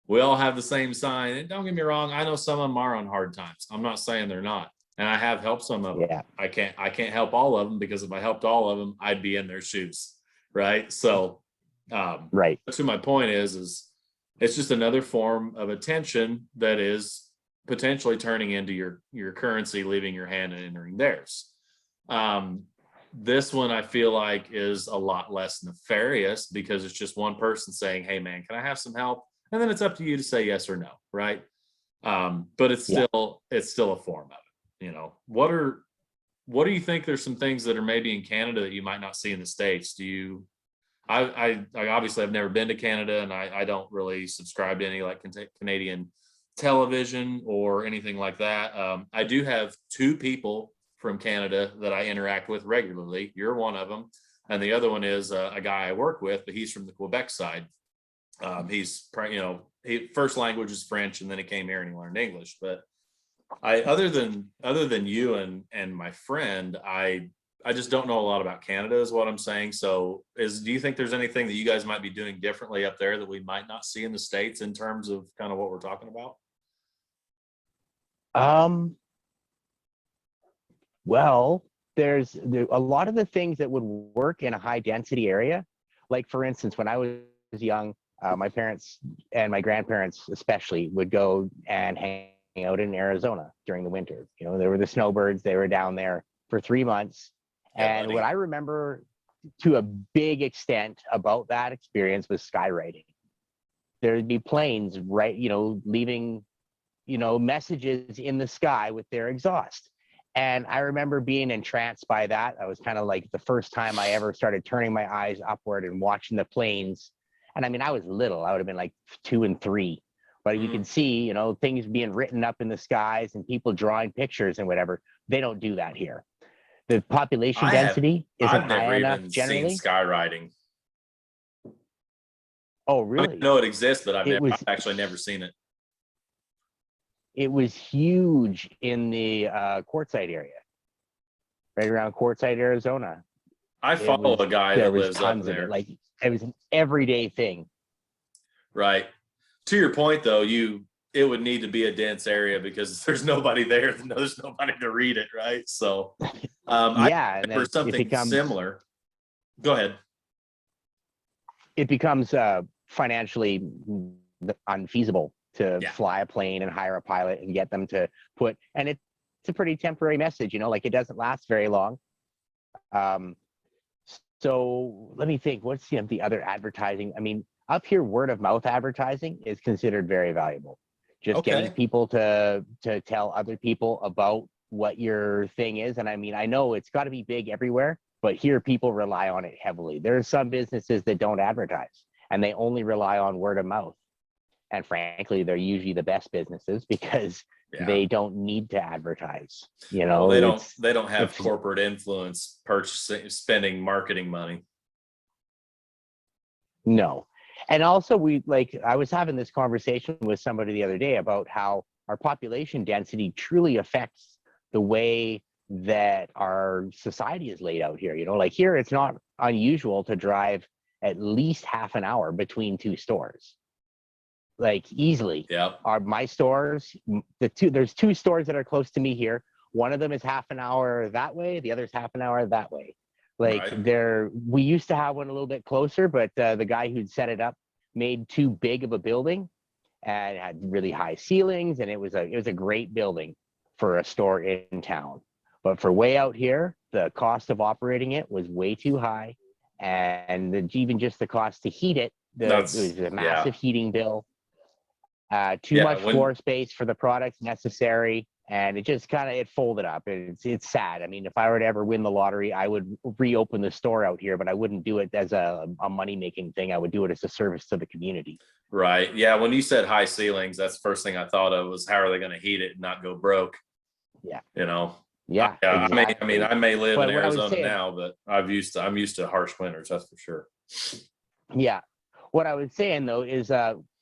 We all have the same sign. And don't get me wrong, I know some of them are on hard times. I'm not saying they're not. And I have helped some of them. Yeah, I can't help all of them, because if I helped all of them, I'd be in their shoes. Right. So right. to my point is it's just another form of attention that is potentially turning into your currency, leaving your hand and entering theirs. This one I feel like is a lot less nefarious, because it's just one person saying, hey man, can I have some help? And then it's up to you to say yes or no, right? But it's Yeah. still a form of it. What do you think, there's some things that are maybe in Canada that you might not see in the States? Do you I obviously I've never been to Canada, and I don't really subscribe to any like Canadian television or anything like that. I do have two people from Canada that I interact with regularly. You're one of them, and the other one is a guy I work with, but he's from the Quebec side. First language is French, and then he came here and he learned English. But other than you and my friend, I just don't know a lot about Canada, is what I'm saying. So do you think there's anything that you guys might be doing differently up there that we might not see in the States in terms of kind of what we're talking about? Um, well, there a lot of the things that would work in a high density area. Like for instance, when I was young, my parents and my grandparents especially would go and hang out in Arizona during the winter. There were the snowbirds. They were down there for 3 months. Yeah, And what buddy. I remember to a big extent about that experience was skywriting. There'd be planes, right, leaving, messages in the sky with their exhaust. And I remember being entranced by that. I was kind of like the first time I ever started turning my eyes upward and watching the planes. And I mean, I was little. I would have been like 2 and 3. But you Mm. can see, things being written up in the skies and people drawing pictures and whatever. They don't do that here. The population density isn't I've high never enough even seen generally. skywriting. Oh, I really? know it exists, but It I've was actually never seen it. it was huge in the Quartzsite area, right around Quartzsite, Arizona. I It follow was a guy There that was lives up tons of it. there. Like it was an everyday thing. Right. To your point, though, it would need to be a dense area because there's nobody there. There's nobody to read it, right? So, I Yeah, and for then something similar. Go ahead. it becomes financially unfeasible to Yeah, fly a plane and hire a pilot and get them to put. And it's a pretty temporary message, like it doesn't last very long. Um, so let me think. What's the other advertising? I mean, up here, word of mouth advertising is considered very valuable. Just getting okay. people to tell other people about what your thing is. And I mean, I know it's got to be big everywhere, but here people rely on it heavily. There are some businesses that don't advertise and they only rely on word of mouth. And frankly, they're usually the best businesses because Yeah. they don't need to advertise. Well, It's they don't have it's corporate influence purchasing, spending marketing money. No. And also I was having this conversation with somebody the other day about how our population density truly affects the way that our society is laid out here. Like here, it's not unusual to drive at least half an hour between two stores. Like easily. Yeah. Are my stores, there's two stores that are close to me here. One of them is half an hour that way, the other's half an hour that way. Like Right. we used to have one a little bit closer, but the guy who'd set it up made too big of a building and it had really high ceilings, and it was a great building for a store in town. But for way out here, the cost of operating it was way too high, and even just the cost to heat it, it was a Yeah. massive heating bill. Too much floor space for the products necessary. And it just it folded up. It's sad. I mean, if I were to ever win the lottery, I would reopen the store out here, but I wouldn't do it as a money-making thing. I would do it as a service to the community. Right. Yeah. When you said high ceilings, that's the first thing I thought of was how are they going to heat it and not go broke? Yeah. You know? Yeah. Exactly. I may live in Arizona now, but I'm used to harsh winters. That's for sure. Yeah. What I was saying though is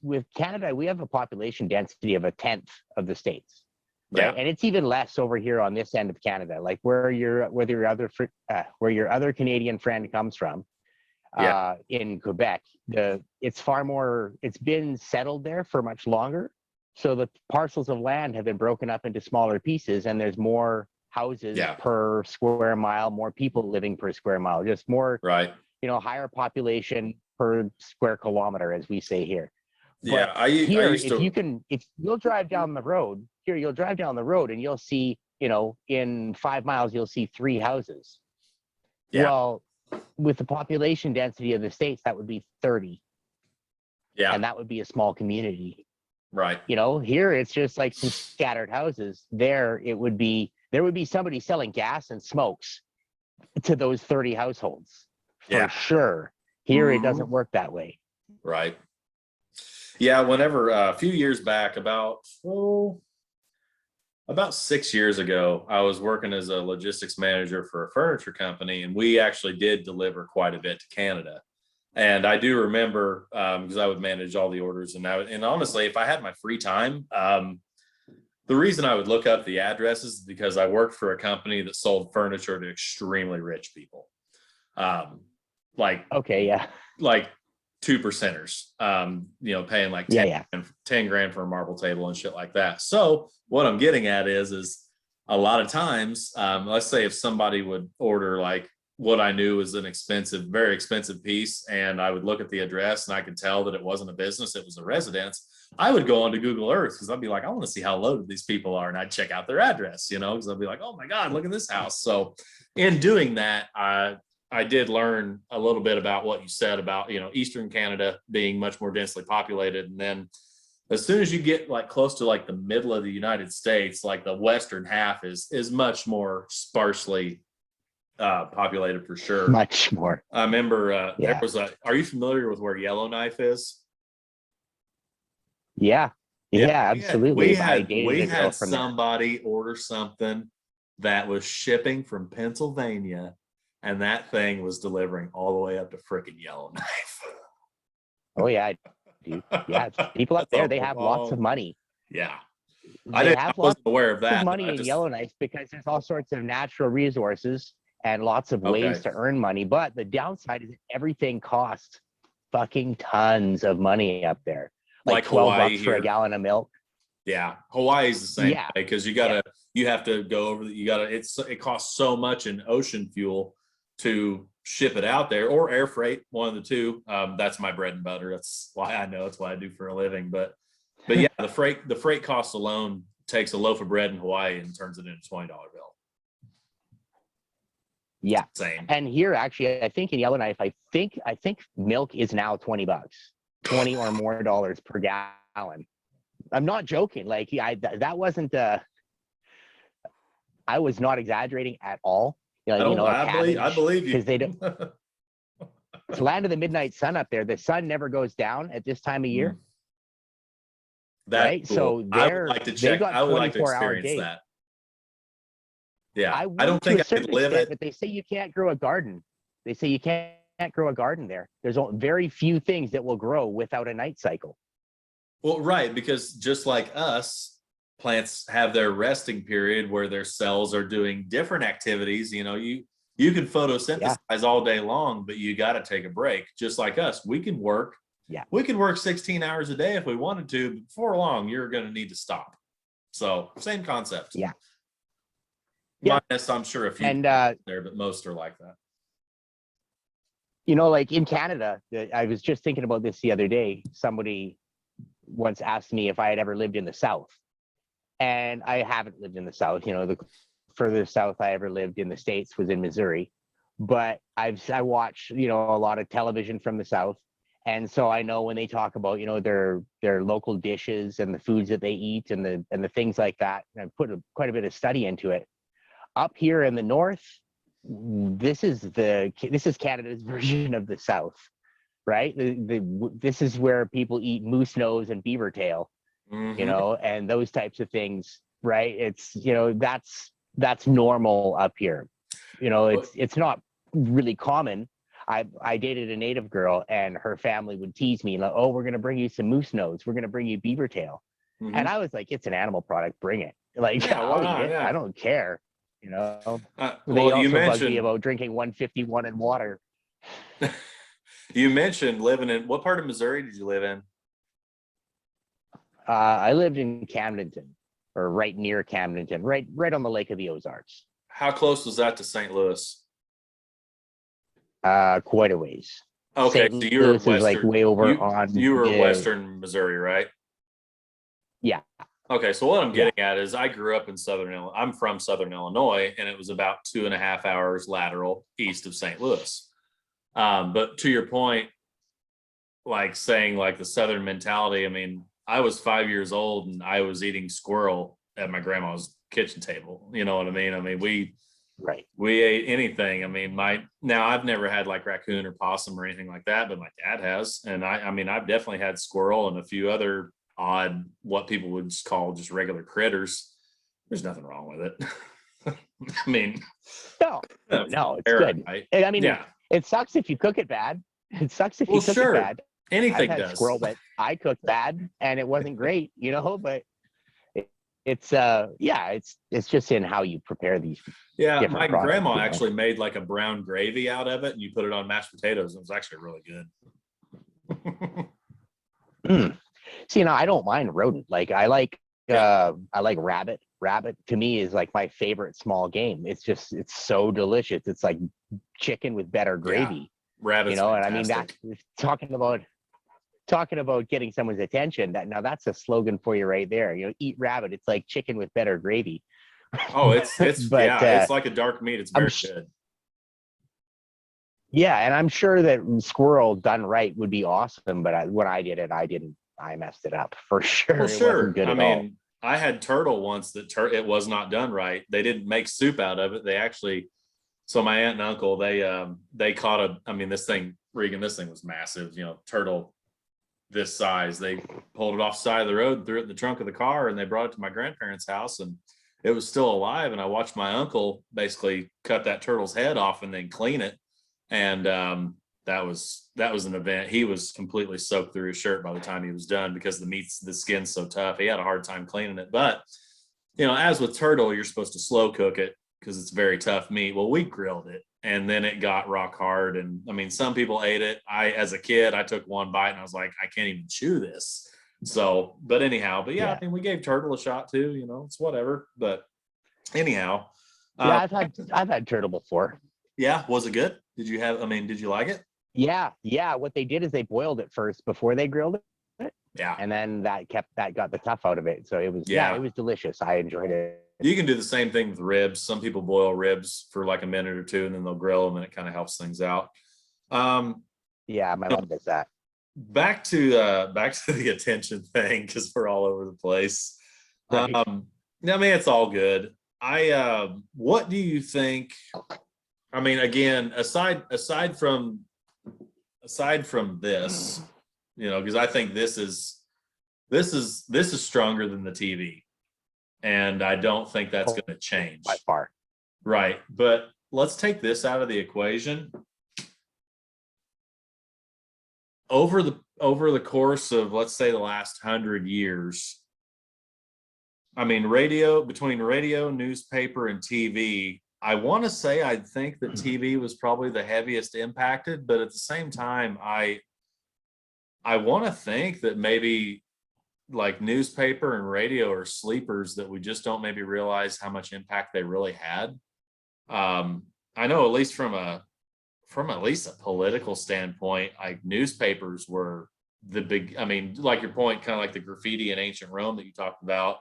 with Canada, we have a population density of 1/10 of the states. Right. Yeah. And it's even less over here on this end of Canada, like where your other Canadian friend comes from, in Quebec. It's far more. It's been settled there for much longer, so the parcels of land have been broken up into smaller pieces, and there's more houses per square mile, more people living per square mile, just more. Right. Higher population per square kilometer, as we say here. Yeah, if you'll drive down the road here, you'll drive down the road and you'll see, in 5 miles, you'll see 3 houses. Yeah. Well, with the population density of the states, that would be 30. Yeah. And that would be a small community. Right. Here it's just like some scattered houses. There would be somebody selling gas and smokes to those 30 households. For sure. Here it doesn't work that way. Right. Yeah, whenever a few years back, about 6 years ago, I was working as a logistics manager for a furniture company, and we actually did deliver quite a bit to Canada. And I do remember because I would manage all the orders, and honestly, if I had my free time, the reason I would look up the addresses is because I worked for a company that sold furniture to extremely rich people, like 2%ers, paying like 10 grand for a marble table and shit like that. So what I'm getting at is a lot of times, let's say if somebody would order like what I knew was an very expensive piece, and I would look at the address and I could tell that it wasn't a business, it was a residence, I would go onto Google Earth because I'd be like, I want to see how loaded these people are. And I'd check out their address, because I'd be like, oh my God, look at this house. So in doing that, I did learn a little bit about what you said about, Eastern Canada being much more densely populated. And then as soon as you get like close to like the middle of the United States, like the Western half is much more sparsely populated for sure. Much more. I remember there was are you familiar with where Yellowknife is? Yeah, absolutely. We had somebody order something that was shipping from Pennsylvania, and that thing was delivering all the way up to frickin' Yellowknife. Oh yeah, dude. Yeah, people up there, they have lots of money. Yeah, I wasn't aware of that. Money in Yellowknife because there's all sorts of natural resources and lots of ways to earn money. But the downside is everything costs fucking tons of money up there. Like $12 for a gallon of milk. Yeah, Hawaii's the same because you have to go over it costs so much in ocean fuel to ship it out there, or air freight, one of the two. That's my bread and butter. That's why I know it's what I do for a living. But yeah, the freight cost alone takes a loaf of bread in Hawaii and turns it into a $20 bill. Yeah. Same. And here actually, I think in Yellowknife, I think milk is now $20. 20 or more dollars per gallon. I'm not joking. Like that wasn't I was not exaggerating at all. I believe you. Because they don't. It's land of the midnight sun up there. The sun never goes down at this time of year. Right? Cool. So I would like to check. I would like to experience that. Yeah. I don't think I could live it. But they say you can't grow a garden. They say you can't grow a garden there. There's very few things that will grow without a night cycle. Well, right, because just like us, plants have their resting period where their cells are doing different activities. You can photosynthesize all day long, but you got to take a break. Just like us, we can work. Yeah, we can work 16 hours a day if we wanted to, but before long, you're going to need to stop. So same concept. Yeah. Minus, I'm sure a few there, but most are like that. Like in Canada, I was just thinking about this the other day. Somebody once asked me if I had ever lived in the South. And I haven't lived in the South. The furthest south I ever lived in the States was in Missouri. But I watch, a lot of television from the South. And so I know when they talk about, their local dishes and the foods that they eat and the things like that, and I put quite a bit of study into it. Up here in the north, this is Canada's version of the South, right? This is where people eat moose nose and beaver tail, and those types of things, right? It's that's normal up here. It's not really common. I dated a native girl, and her family would tease me like, "Oh, we're gonna bring you some moose nose. We're gonna bring you beaver tail," and I was like, "It's an animal product. Bring it. Like, Yeah, why I'll eat not? it. Yeah. I don't care." They Well, you also bugged me mentioned about drinking 151 in water. you mentioned living in what part of Missouri did you live in? I lived in Camdenton, or right near Camdenton, right on the Lake of the Ozarks. How close was that to St. Louis? Quite a ways. Okay, St. so you were Louis is like western. way over You on you were the, western Missouri, right? yeah. Okay, so what I'm Yeah. getting at is I grew up in Southern Illinois. I'm from Southern Illinois, and it was about 2.5 hours lateral east of St. Louis. But to your point, like saying like the Southern mentality, I mean, I was 5 years old and I was eating squirrel at my grandma's kitchen table. You know what I mean? I mean, Right. we ate anything. I mean, now I've never had like raccoon or possum or anything like that, but my dad has. And I mean, I've definitely had squirrel and a few other odd, what people would just call just regular critters. There's nothing wrong with it. I mean, No, it's good. right? And I mean, Yeah. it sucks if you cook it bad. It sucks if Well, you cook it sure. bad. I've Anything had does. squirrel that I cooked bad and it wasn't great, but it's it's just in how you prepare these Yeah, different my products. grandma actually made like a brown gravy out of it, and you put it on mashed potatoes. It was actually really good. See, I don't mind rodent. Like I like rabbit. Rabbit to me is like my favorite small game. It's so delicious. It's like chicken with better gravy. Rabbit's And I mean that fantastic. talking about getting someone's attention, that's a slogan for you right there. Eat rabbit. It's like chicken with better gravy. Oh, it's But it's like a dark meat. It's very good. Yeah, and I'm sure that squirrel done right would be awesome. But when I did it, I messed it up for sure. Well, It sure. wasn't good I at all. mean, I had turtle once that it was not done right. They didn't make soup out of it. They actually, so my aunt and uncle, they caught this thing, Regan, this thing was massive, turtle this size. They pulled it off the side of the road, threw it in the trunk of the car, and they brought it to my grandparents' house, and it was still alive. And I watched my uncle basically cut that turtle's head off and then clean it. And that was an event. He was completely soaked through his shirt by the time he was done because the skin's so tough. He had a hard time cleaning it. But as with turtle, you're supposed to slow cook it because it's very tough meat. Well, we grilled it and then it got rock hard. And I mean, some people ate it. As a kid, I took one bite and I was like, I can't even chew this. So, but anyhow, yeah. I mean, we gave turtle a shot too. It's whatever. But anyhow, yeah, I've had turtle before. Yeah, was it good? Did you like it? Yeah. What they did is they boiled it first before they grilled it. Yeah. And then that got the tough out of it. So it was it was delicious. I enjoyed it. You can do the same thing with ribs. Some people boil ribs for like a minute or two and then they'll grill them and it kind of helps things out. Yeah, my mom does that. Back to the attention thing because we're all over the place. Right. I mean, it's all good. What do you think? I mean, again, aside from this, because I think this is stronger than the TV, and I don't think that's going to change by far. Right, but let's take this out of the equation. Over the course of, let's say, the last 100 years, I mean, between radio, newspaper, and TV. I want to say I think that TV was probably the heaviest impacted, but at the same time, I want to think that maybe like newspaper and radio are sleepers that we just don't maybe realize how much impact they really had. I know at least from at least a political standpoint, like newspapers were the big, I mean, like your point, kind of like the graffiti in ancient Rome that you talked about.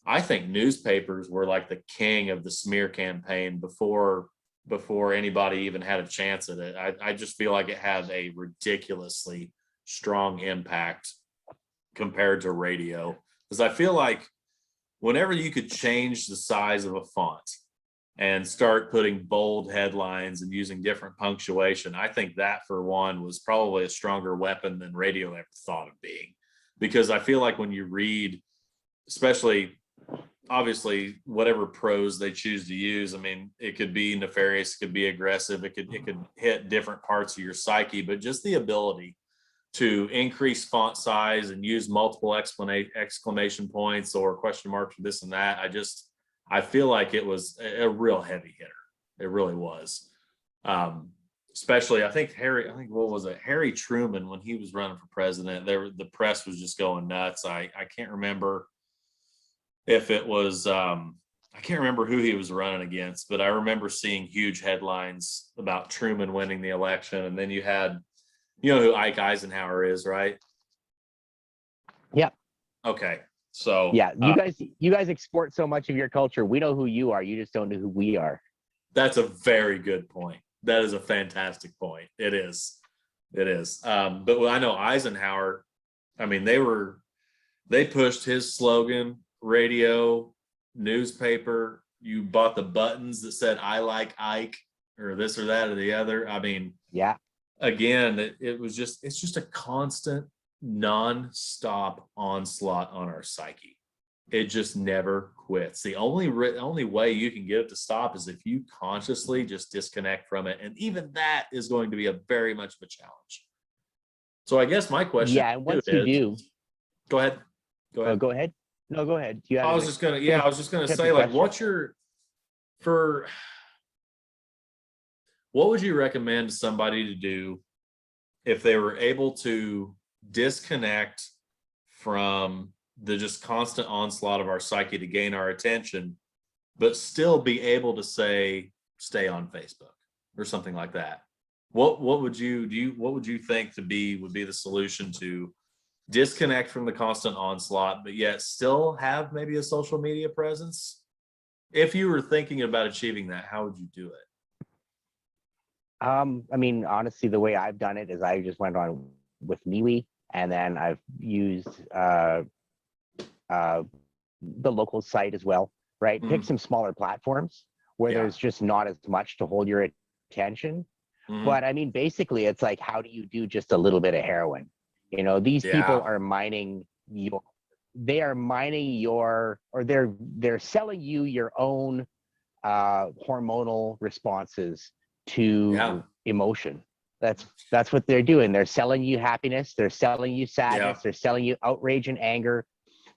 I think newspapers were like the king of the smear campaign before anybody even had a chance at it. I just feel like it had a ridiculously strong impact compared to radio, because I feel like whenever you could change the size of a font and start putting bold headlines and using different punctuation, I think that for one was probably a stronger weapon than radio ever thought of being. Because I feel like when you read, especially obviously whatever prose they choose to use, I mean, it could be nefarious, it could be aggressive, it could hit different parts of your psyche, but just the ability to increase font size and use multiple exclamation points or question marks for this and that, I feel like it was a real heavy hitter. It really was. Especially, I think what was it? Harry Truman, when he was running for president, the press was just going nuts. I can't remember if it was, I can't remember who he was running against, but I remember seeing huge headlines about Truman winning the election. And then you know who Ike Eisenhower is, right? Yeah. Okay. So yeah, you guys export so much of your culture. We know who you are. You just don't know who we are. That's a very good point. That is a fantastic point. It is. But I know Eisenhower, I mean, they pushed his slogan, radio, newspaper. You bought the buttons that said, I like Ike, or this or that or the other. I mean, yeah. Again, it's just a constant, non-stop onslaught on our psyche. It just never quits. The only way you can get it to stop is if you consciously just disconnect from it. And even that is going to be a very much of a challenge. So I guess my question. Yeah. And once you do. Go ahead. Go ahead. No, go ahead. I was just going to say, like, what would you recommend somebody to do if they were able to disconnect from the just constant onslaught of our psyche to gain our attention, but still be able to say, stay on Facebook or something like that? What would you think would be the solution to disconnect from the constant onslaught, but yet still have maybe a social media presence? If you were thinking about achieving that, how would you do it? I mean, honestly, the way I've done it is I just went on with MeWe, and then I've used the local site as well, right? Pick some smaller platforms where there's just not as much to hold your attention. But I mean, basically, it's like, how do you do just a little bit of heroin? You know, these people are mining they're selling you your own hormonal responses to emotion. That's what they're doing. They're selling you happiness, they're selling you sadness, they're selling you outrage and anger,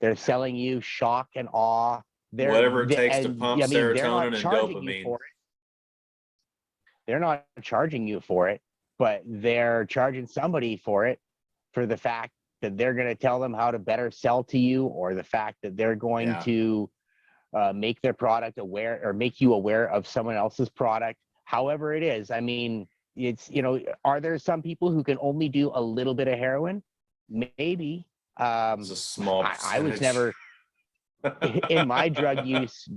they're selling you shock and awe. Whatever it takes to pump serotonin and dopamine. They're not charging you for it, but they're charging somebody for it, for the fact that they're going to tell them how to better sell to you, or the fact that they're going to make their product aware, or make you aware of someone else's product. However it is, I mean, it's, you know, are there some people who can only do a little bit of heroin? Maybe. It's a small percentage. I was never, in my drug use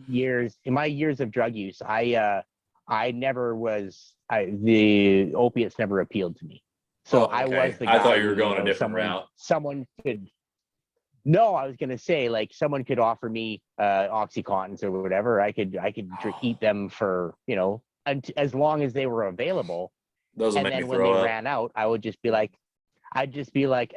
years, in my years of drug use, I never was, the opiates never appealed to me. So I was the guy. I thought you were going a different route. Someone could, no, I was going to say, like, someone could offer me Oxycontins or whatever. I could eat them for, you know, as long as they were available. Those and then when they ran out, I'd just be like,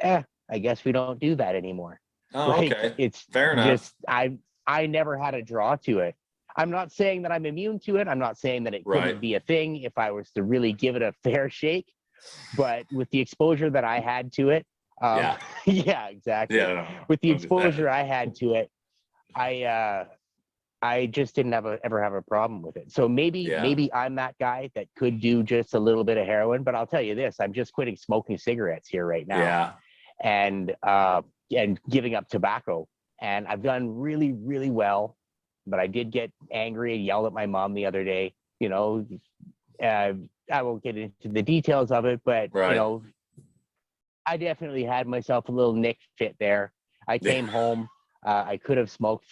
I guess we don't do that anymore. Oh, like, okay. It's fair enough. Just, I never had a draw to it. I'm not saying that I'm immune to it. I'm not saying that it couldn't be a thing if I was to really give it a fair shake. But with the exposure that I had to it, yeah, exactly. Yeah, no, with the exposure I had to it, I just didn't ever have a problem with it. So maybe I'm that guy that could do just a little bit of heroin. But I'll tell you this: I'm just quitting smoking cigarettes here right now, and giving up tobacco. And I've done really, really well. But I did get angry and yelled at my mom the other day. You know, I won't get into the details of it, but you know, I definitely had myself a little nick fit there. I came home. I could have smoked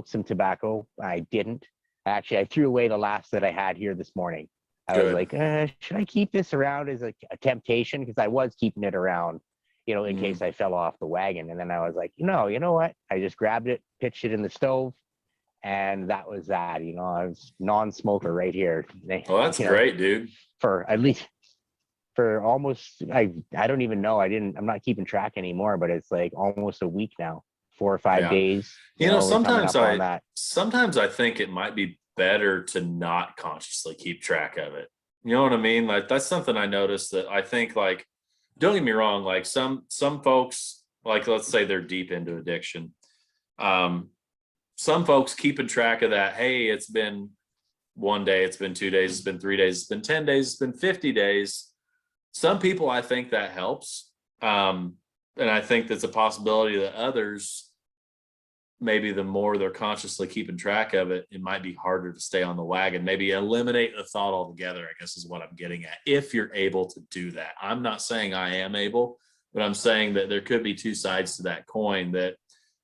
some tobacco. I didn't. Actually, I threw away the last that I had here this morning. I was Good. like, should I keep this around as a temptation? Because I was keeping it around, in case I fell off the wagon. And then I was like, you know what? I just grabbed it, pitched it in the stove, and that was that. I was non-smoker right here. Well, that's great, dude. For at least for almost, I don't even know. I'm not keeping track anymore, but it's like almost a week now, 4 or 5 days. Sometimes I think it might be better to not consciously keep track of it. You know what I mean? Like, that's something I noticed, that I think, like, don't get me wrong, like some folks, like, let's say they're deep into addiction. Some folks keeping track of that. Hey, it's been 1 day, it's been 2 days, it's been 3 days, it's been 10 days, it's been 50 days. Some people, I think that helps. And I think that's a possibility that others, maybe the more they're consciously keeping track of it, it might be harder to stay on the wagon. Maybe eliminate the thought altogether, I guess is what I'm getting at, if you're able to do that. I'm not saying I am able, but I'm saying that there could be two sides to that coin, that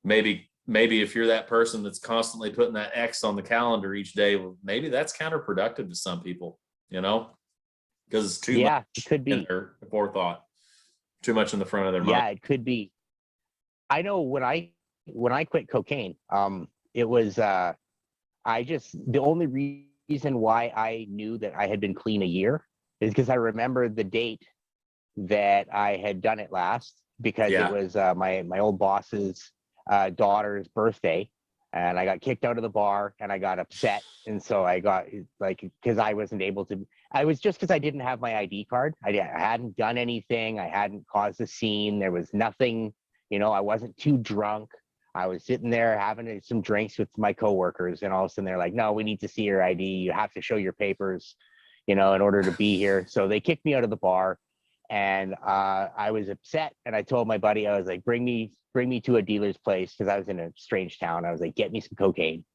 maybe if you're that person that's constantly putting that X on the calendar each day, well, maybe that's counterproductive to some people, because it's too much it could be in their forethought, too much in the front of their mind. Yeah, it could be. I know when I quit cocaine, it was the only reason why I knew that I had been clean a year is because I remember the date that I had done it last, because it was my old boss's daughter's birthday, and I got kicked out of the bar and I got upset. And so I got, like, because I wasn't able to, I was just because I didn't have my ID card. I hadn't done anything. I hadn't caused a scene. There was nothing, I wasn't too drunk. I was sitting there having some drinks with my coworkers, and all of a sudden they're like, no, we need to see your ID. You have to show your papers, in order to be here. So they kicked me out of the bar, and I was upset. And I told my buddy, I was like, bring me to a dealer's place, because I was in a strange town. I was like, get me some cocaine.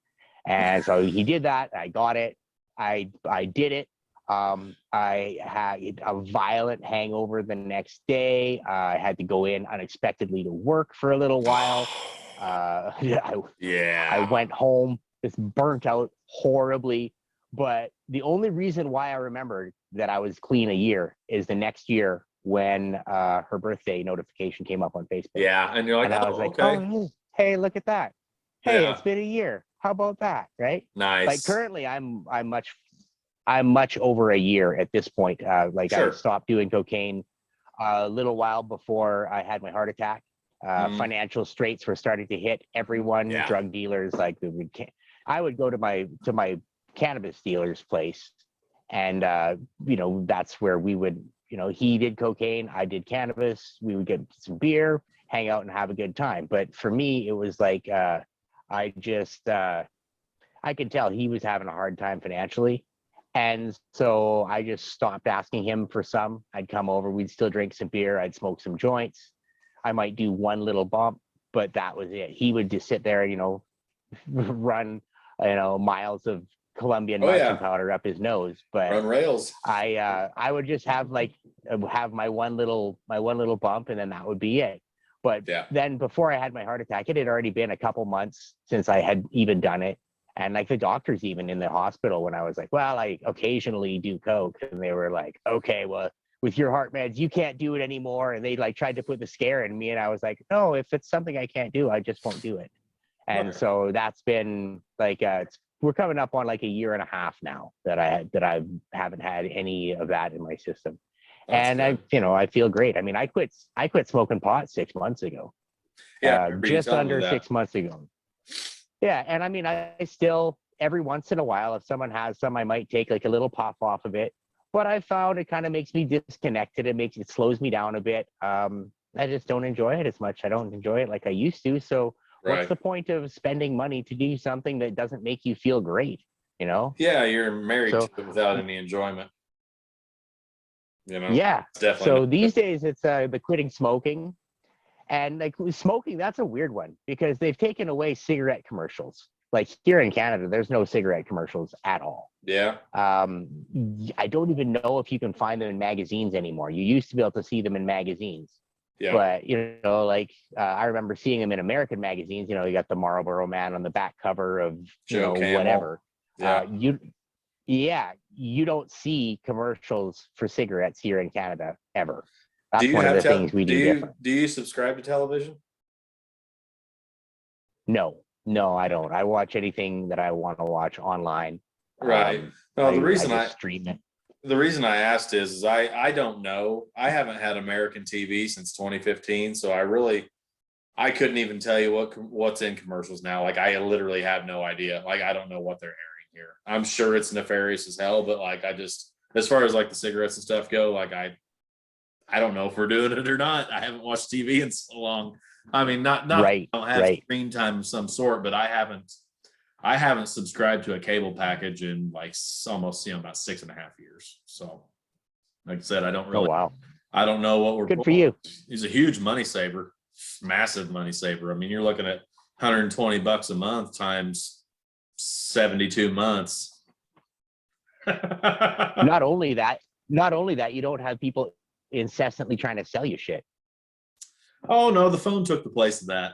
And so he did that. I got it. I did it. I had a violent hangover the next day. I had to go in unexpectedly to work for a little while. I went home just burnt out horribly. But the only reason why I remembered that I was clean a year is the next year, when her birthday notification came up on Facebook. Yeah, and you're like, and I was like, oh, hey, look at that. Hey, it's been a year. How about that? Right? Nice. Like, currently, I'm much over a year at this point. I stopped doing cocaine a little while before I had my heart attack. Financial straits were starting to hit everyone. Drug dealers, like, I would go to my cannabis dealer's place, and that's where we would, he did cocaine, I did cannabis. We would get some beer, hang out, and have a good time. But for me, it was like, I could tell he was having a hard time financially. And so I just stopped asking him for some. I'd come over, we'd still drink some beer, I'd smoke some joints. I might do one little bump, but that was it. He would just sit there, run, miles of Colombian mushroom powder up his nose. But run rails. I would just have my one little bump, and then that would be it. But then, before I had my heart attack, it had already been a couple months since I had even done it. And like, the doctors, even in the hospital, when I was like, well, I occasionally do coke, and they were like, okay, well, with your heart meds, you can't do it anymore. And they tried to put the scare in me, and I was like, no, if it's something I can't do, I just won't do it. And so that's been like, we're coming up on like a year and a half now that I haven't had any of that in my system. That's good. I feel great. I mean, I quit smoking pot 6 months ago. Just under 6 months ago. Yeah. And I mean, I still, every once in a while, if someone has some, I might take like a little puff off of it. But I found it kind of makes me disconnected. It slows me down a bit. I just don't enjoy it as much. I don't enjoy it like I used to. So what's the point of spending money to do something that doesn't make you feel great? Yeah, you're married to it without any enjoyment. Yeah. Definitely. So these days, it's the quitting smoking. And like, smoking, that's a weird one, because they've taken away cigarette commercials. Like, here in Canada, there's no cigarette commercials at all. Yeah. I don't even know if you can find them in magazines anymore. You used to be able to see them in magazines. Yeah. But, I remember seeing them in American magazines. You got the Marlboro Man on the back cover of, whatever. Yeah. Yeah, you don't see commercials for cigarettes here in Canada ever. Do That's you one of have the things we do different. do you subscribe to television? No, no, I don't. I watch anything that I want to watch online. Right. No, I just stream it. the reason I asked is I don't know. I haven't had American TV since 2015, so I couldn't even tell you what's in commercials now. Like I literally have no idea. Like I don't know what they're airing here. I'm sure it's nefarious as hell, but like I just as far as like the cigarettes and stuff go, like I don't know if we're doing it or not. I haven't watched TV in so long. I mean, not Right, I don't have right. screen time of some sort, but I haven't subscribed to a cable package in like almost about 6.5 years. So, like I said, Oh wow, I don't know what we're. good for you. It's a huge money saver, massive money saver. I mean, you're looking at $120 a month times 72 months. Not only that, you don't have people incessantly trying to sell you shit. Oh no, the phone took the place of that.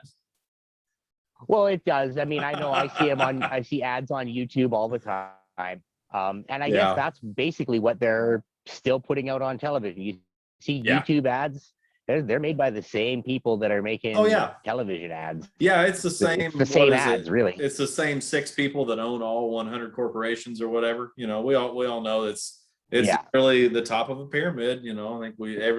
Well, it does. I mean, I know I see ads on YouTube all the time. And I guess Yeah, that's basically what they're still putting out on television. You see yeah. YouTube ads, they're made by the same people that are Oh making yeah, television ads. yeah. It's the It's the same. What same is it? ads, really. It's the same six people that own all 100 corporations or whatever. We all know it's Yeah, really the top of a pyramid. I think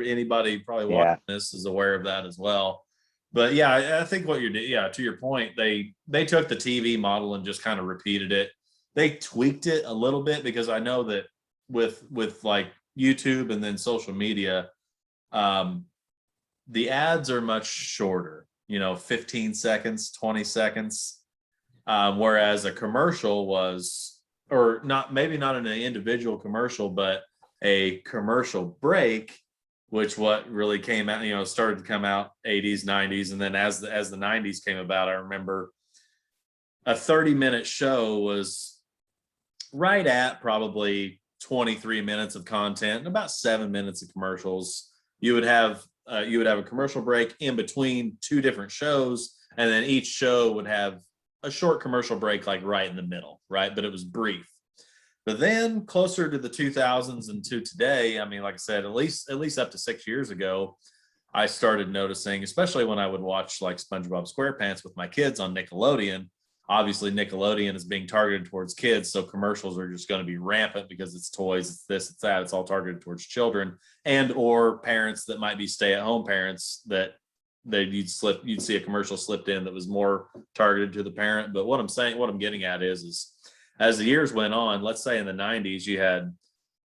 anybody probably yeah. watching this is aware of that as well. But yeah, I think what you're yeah, to your point, they took the TV model and just kind of repeated it. They tweaked it a little bit because I know that with like YouTube and then social media, um, the ads are much shorter, 15 seconds, 20 seconds. Whereas a commercial was, or not, maybe not an individual commercial, but a commercial break, which what really came out, started to come out 80s, 90s. And then as the 90s came about, I remember a 30-minute show was right at probably 23 minutes of content and about 7 minutes of commercials. You would have a commercial break in between two different shows, and then each show would have a short commercial break like right in the middle, right? But it was brief. But then closer to the 2000s and to today, I mean, like I said, at least up to 6 years ago, I started noticing, especially when I would watch like SpongeBob SquarePants with my kids on Nickelodeon. Obviously, Nickelodeon is being targeted towards kids, so commercials are just going to be rampant because it's toys, it's this, it's that, it's all targeted towards children and or parents that might be stay-at-home parents that you'd see a commercial slipped in that was more targeted to the parent. But what I'm getting at is as the years went on, let's say in the 90s you had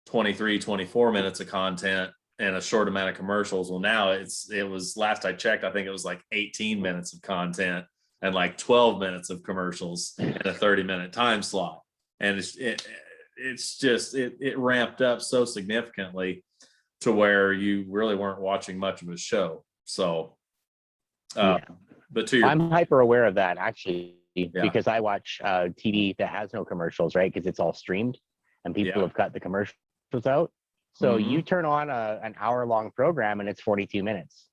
23, 24 minutes of content and a short amount of commercials. Well, now it was, last I checked, I think it was like 18 minutes of content and like 12 minutes of commercials in a 30-minute time slot. And it ramped up so significantly to where you really weren't watching much of a show. So, Yeah. but to your, I'm hyper aware of that actually, yeah, because I watch TV that has no commercials, right? Because it's all streamed and people yeah, have cut the commercials out. So you turn on an hour-long program and it's 42 minutes.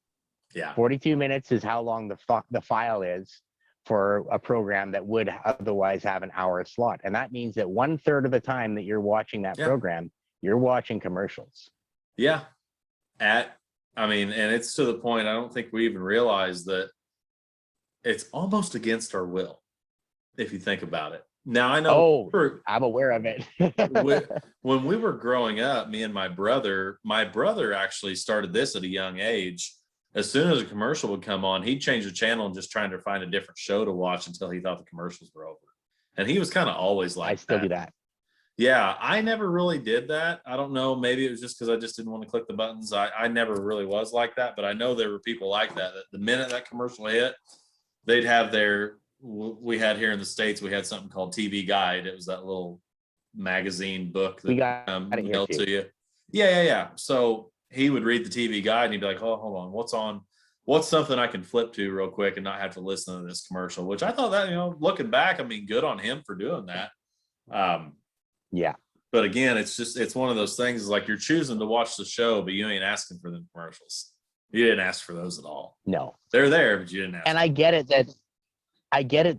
yeah, 42 minutes is how long the file is for a program that would otherwise have an hour slot. And that means that 1/3 of the time that you're watching that yeah, program, you're watching commercials. yeah. I mean, and it's to the point, I don't think we even realize that it's almost against our will, if you think about it. Now, I know I'm aware of it. when we were growing up, me and my brother actually started this at a young age. As soon as a commercial would come on, he'd change the channel and just trying to find a different show to watch until he thought the commercials were over. And he was kind of always like I still do that. Yeah, I never really did that. I don't know. Maybe it was just because I just didn't want to click the buttons. I never really was like that, but I know there were people like that. That the minute that commercial hit, they'd have we had here in the States, we had something called TV Guide. It was that little magazine book We that got it here mailed too. to you. Yeah. So he would read the TV Guide and he'd be like, oh, hold on. What's on? What's something I can flip to real quick and not have to listen to this commercial? Which I thought that, looking back, I mean, good on him for doing that. Yeah. But again, it's one of those things, like you're choosing to watch the show, but you ain't asking for the commercials. You didn't ask for those at all. No. They're there, but you didn't ask. And I get it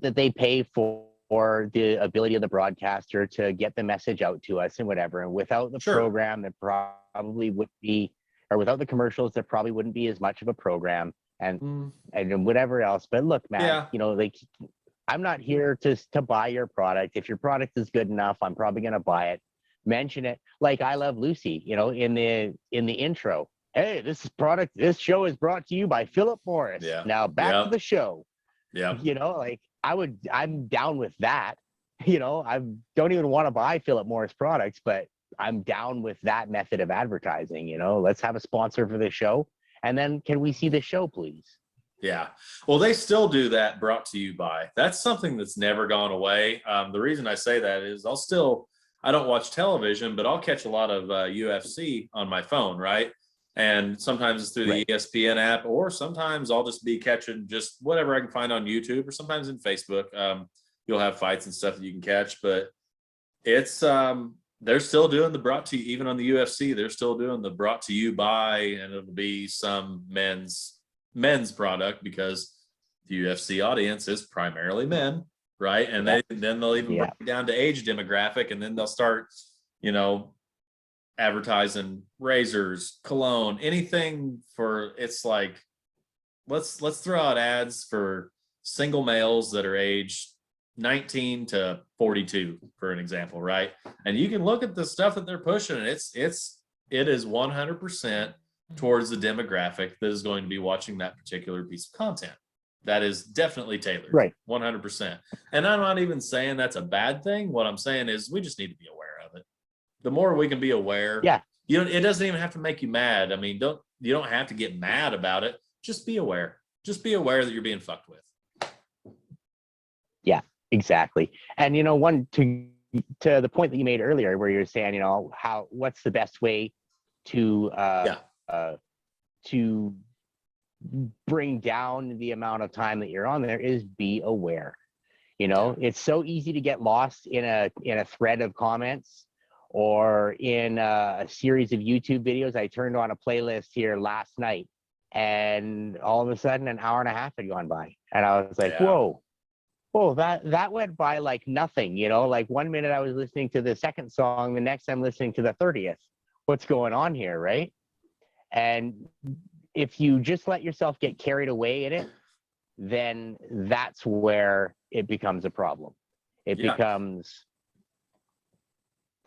that they pay for or the ability of the broadcaster to get the message out to us and whatever. And without the program, there probably would be, or without the commercials, there probably wouldn't be as much of a program and whatever else. But look, man, you know, like, I'm not here to buy your product. If your product is good enough, I'm probably going to buy it. Mention it. Like I Love Lucy, you know, in the intro. Hey, this show is brought to you by Philip Morris. Yeah. Now back to the show. Yeah. You know, like I'm down with that. You know, I don't even want to buy Philip Morris products, but I'm down with that method of advertising. You know, let's have a sponsor for the show. And then can we see the show, please? Yeah. Well, they still do that, brought to you by. That's something that's never gone away. The reason I say that is I don't watch television, but I'll catch a lot of UFC on my phone, right? And sometimes it's through the ESPN app, or sometimes I'll just be catching just whatever I can find on YouTube, or sometimes in Facebook. You'll have fights and stuff that you can catch, but it's they're still doing the brought to you, even on the UFC, they're still doing the brought to you by, and it'll be some men's product, because the UFC audience is primarily men, right? And then they'll even break it down to age demographic, and then they'll start, you know, advertising razors, cologne, anything for, it's like, let's throw out ads for single males that are aged 19 to 42, for an example, right? And you can look at the stuff that they're pushing, and it is 100% towards the demographic that is going to be watching that particular piece of content. That is definitely tailored, right? 100%. And I'm not even saying that's a bad thing. What I'm saying is we just need to be aware of it. The more we can be aware, it doesn't even have to make you mad. I mean, you don't have to get mad about it. Just be aware. Just be aware that you're being fucked with. Yeah, exactly. And you know, to the point that you made earlier, where you're saying, you know, what's the best way to bring down the amount of time that you're on there, is be aware. You know, it's so easy to get lost in a thread of comments, or in a series of YouTube videos. I turned on a playlist here last night, and all of a sudden an hour and a half had gone by, and I was like, whoa, that went by like nothing. You know, like 1 minute I was listening to the second song, the next I'm listening to the 30th. What's going on here, right? And if you just let yourself get carried away in it, then that's where it becomes a problem. It becomes,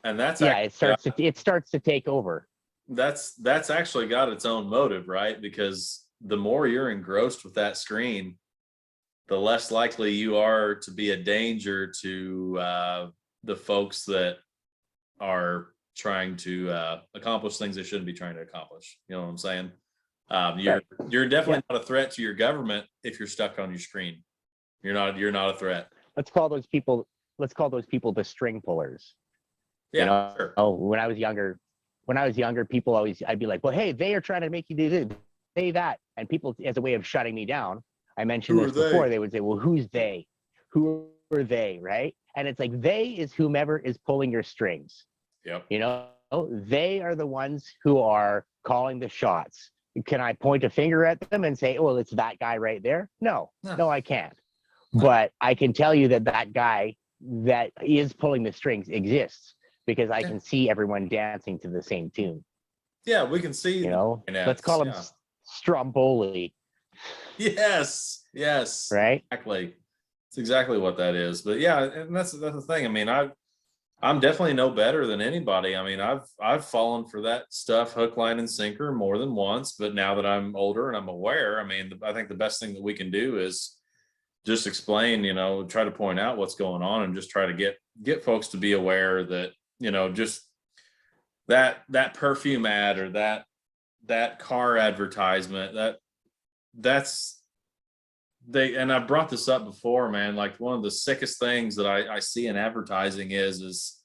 and that's it starts to take over. That's actually got its own motive, right? Because the more you're engrossed with that screen, the less likely you are to be a danger to the folks that are trying to accomplish things they shouldn't be trying to accomplish. You know what I'm saying? You're definitely not a threat to your government if you're stuck on your screen. You're not a threat. Let's call those people the string pullers. Yeah, you know? Sure. Oh, when I was younger, people I'd be like, well, hey, they are trying to make you do this, say that. And people, as a way of shutting me down, I mentioned this before, they would say, well, who's they? Who are they, right? And it's like, they is whomever is pulling your strings. Yep. You know, they are the ones who are calling the shots. Can I point a finger at them and say, oh, well, it's that guy right there? No, I can't. But I can tell you that guy that is pulling the strings exists, because I can see everyone dancing to the same tune. Yeah, we can see. You know, let's call him Stromboli. Yes. Right. Exactly. It's exactly what that is. But yeah, and that's the thing. I mean, I'm definitely no better than anybody. I mean, I've fallen for that stuff hook, line, and sinker more than once. But now that I'm older and I'm aware, I mean, I think the best thing that we can do is just explain, you know, try to point out what's going on, and just try to get folks to be aware that, you know, just that perfume ad, or that car advertisement, and I've brought this up before, man, like one of the sickest things that I see in advertising is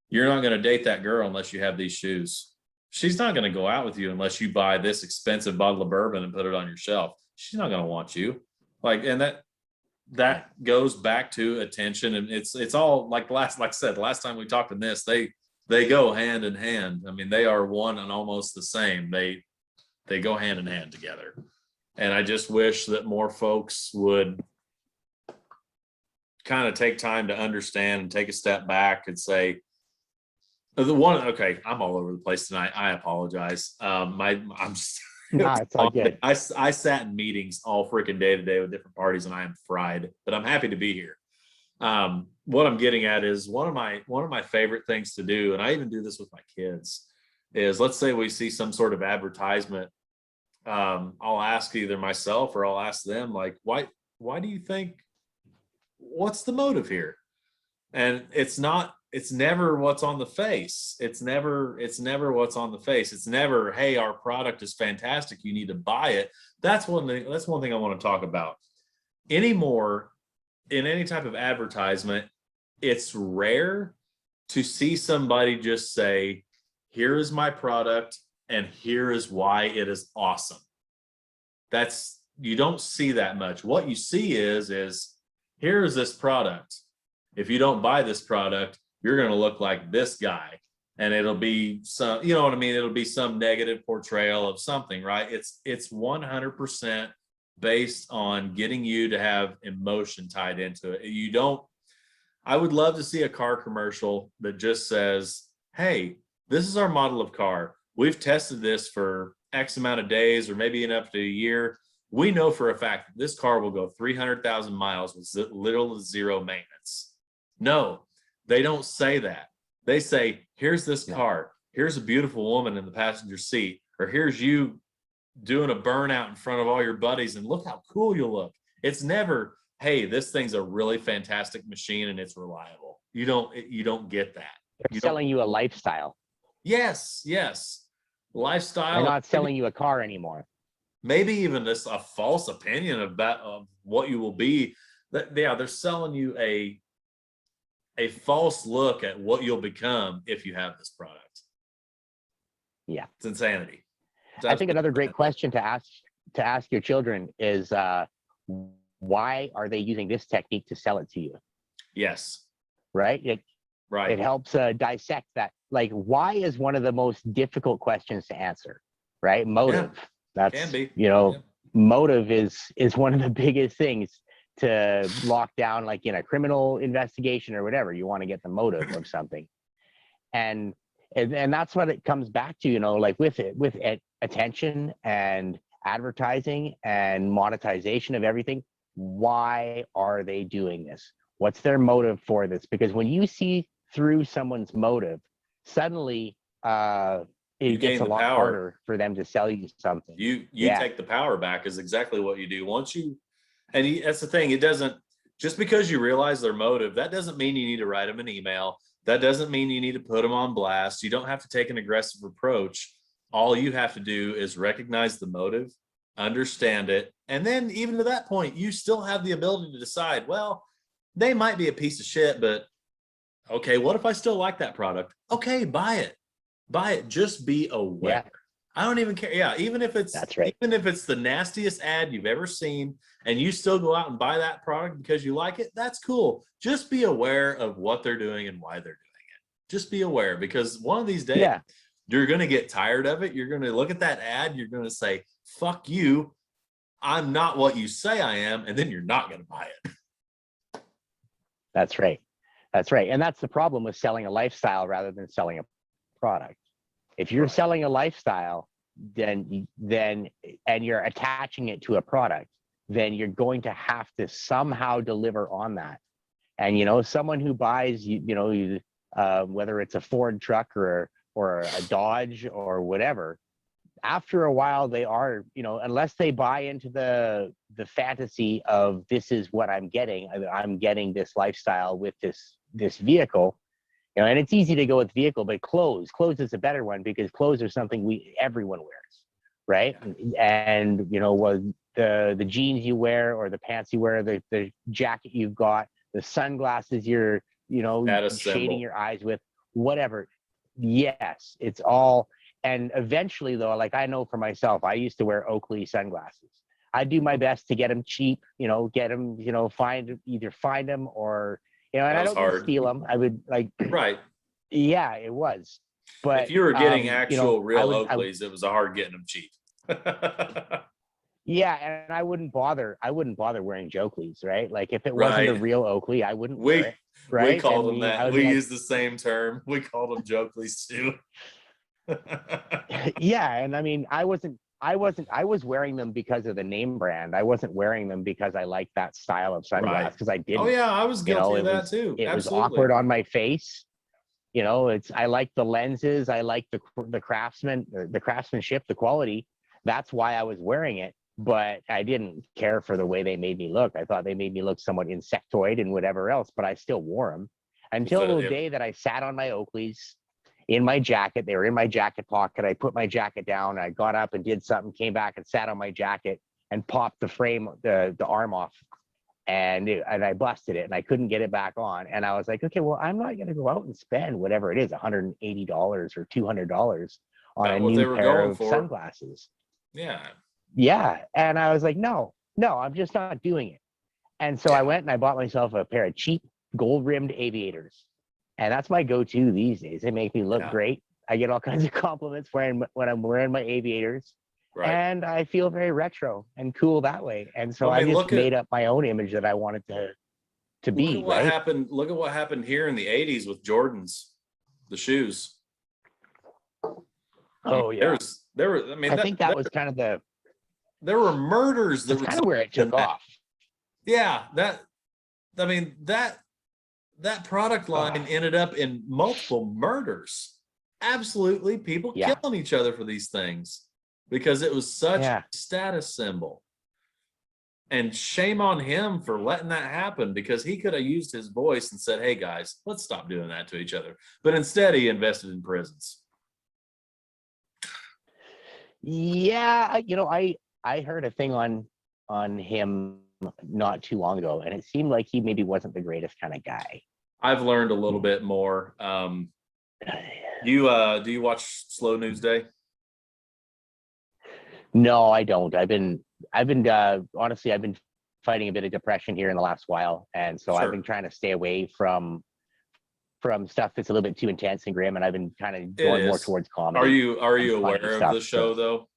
you're not going to date that girl unless you have these shoes. She's not going to go out with you unless you buy this expensive bottle of bourbon and put it on your shelf. She's not going to want you. Like, and that goes back to attention, and it's all like I said, last time we talked in this, they go hand in hand. I mean, they are one and almost the same. They go hand in hand together. And I just wish that more folks would kind of take time to understand and take a step back and say, okay, I'm all over the place tonight. I apologize. I'm just Nah, it's all good. I sat in meetings all freaking day today with different parties, and I am fried, but I'm happy to be here. What I'm getting at is one of my favorite things to do, and I even do this with my kids, is let's say we see some sort of advertisement. I'll ask either myself or I'll ask them, like, why do you think, what's the motive here? And it's never what's on the face. It's never what's on the face. It's never, hey, our product is fantastic, you need to buy it. That's one thing I want to talk about. Anymore, in any type of advertisement, it's rare to see somebody just say, here is my product and here is why it is awesome. You don't see that much. What you see is here is this product. If you don't buy this product, you're going to look like this guy. And it'll be some, you know what I mean? It'll be some negative portrayal of something, right? It's 100% based on getting you to have emotion tied into it. I would love to see a car commercial that just says, hey, this is our model of car. We've tested this for X amount of days or maybe up to a year. We know for a fact that this car will go 300,000 miles with little to zero maintenance. No, they don't say that. They say, here's this car. Here's a beautiful woman in the passenger seat. Or here's you doing a burnout in front of all your buddies and look how cool you look. It's never, hey, this thing's a really fantastic machine and it's reliable. You don't get that. They're selling you a lifestyle. Yes. Lifestyle. They're not selling you a car anymore. Maybe even a false opinion of what you will be. They're selling you a false look at what you'll become if you have this product. Yeah. It's insanity. I think another great question to ask your children is, why are they using this technique to sell it to you? Yes. Right? It helps dissect that. Like, why is one of the most difficult questions to answer, right? Motive. Yeah, that's, can be. Motive is one of the biggest things to lock down, like in a criminal investigation or whatever. You want to get the motive of something. And that's what it comes back to, like with attention and advertising and monetization of everything. Why are they doing this? What's their motive for this? Because when you see through someone's motive, suddenly it gets a lot harder for them to sell you something. You take the power back is exactly what you do. That's the thing. It doesn't, just because you realize their motive, that doesn't mean you need to write them an email. That doesn't mean you need to put them on blast. You don't have to take an aggressive approach. All you have to do is recognize the motive, understand it. And then even to that point, you still have the ability to decide, well, they might be a piece of shit, but okay, what if I still like that product? Okay, buy it. Just be aware. Yeah. I don't even care. Yeah, even if it's the nastiest ad you've ever seen and you still go out and buy that product because you like it, that's cool. Just be aware of what they're doing and why they're doing it. Just be aware, because one of these days you're going to get tired of it. You're going to look at that ad, you're going to say, fuck you, I'm not what you say I am, and then you're not going to buy it. That's right. And that's the problem with selling a lifestyle rather than selling a product. If you're selling a lifestyle, then and you're attaching it to a product, then you're going to have to somehow deliver on that. And someone who buys whether it's a Ford truck or a Dodge or whatever, after a while they are, unless they buy into the fantasy of this is what I'm getting this lifestyle with this vehicle. And it's easy to go with vehicle, but clothes is a better one, because clothes are something everyone wears, right? And the jeans you wear, or the pants you wear, the jacket you've got, the sunglasses you're shading your eyes with, whatever. Yes, it's all. And eventually, though, like I know for myself, I used to wear Oakley sunglasses. I do my best to get them cheap, get them, find them or. And I don't steal them. I would right. Yeah, it was. But if you were getting actual real Oakleys, it was hard getting them cheap. Yeah, and I wouldn't bother wearing Jokelys, right? Like if it wasn't a Right. real Oakley, I wouldn't wear it, We right? called And them I that. would be We like, used the same term. We called them Jokeleys too. yeah, and I mean, I was wearing them because of the name brand. I wasn't wearing them because I liked that style of sunglass Right. because I Oh didn't. yeah, I was You know, guilty of that too. it was Absolutely. awkward on my face. You know, I like the lenses, I like the craftsmanship, the quality. That's why I was wearing it, but I didn't care for the way they made me look. I thought they made me look somewhat insectoid and whatever else, but I still wore them until the day that I sat on my Oakleys in my jacket. They were in my jacket pocket. I put my jacket down. I got up and did something, came back and sat on my jacket and popped the frame, the arm off, and I busted it and I couldn't get it back on. And I was like, okay, well, I'm not going to go out and spend whatever it is, $180 or $200 on About a what they new were pair going of for. sunglasses. Yeah. Yeah. And I was like, no, I'm just not doing it. And so I went and I bought myself a pair of cheap gold rimmed aviators. And that's my go-to these days. They make me look great. I get all kinds of compliments when I'm wearing my aviators. Right. And I feel very retro and cool that way. And so I mean, I just made up my own image that I wanted to look be, at what right? happened. Look at what happened here in the 80s with Jordans, the shoes. Oh yeah. I mean, I think that was kind of there were murders that that's kind of where it resulted in took that. off. Yeah, I mean, that product line ended up in multiple murders. Absolutely, people killing each other for these things because it was such a status symbol. And shame on him for letting that happen, because he could have used his voice and said, hey guys, let's stop doing that to each other. But instead he invested in prisons. Yeah, you know, I heard a thing on him not too long ago, and it seemed like he maybe wasn't the greatest kind of guy. I've learned a little bit more. Do you watch Slow News Day? No, I don't. I've been honestly, I've been fighting a bit of depression here in the last while, and so I've been trying to stay away from stuff that's a little bit too intense and grim, and I've been kind of going more towards comedy. Are you aware of the show though?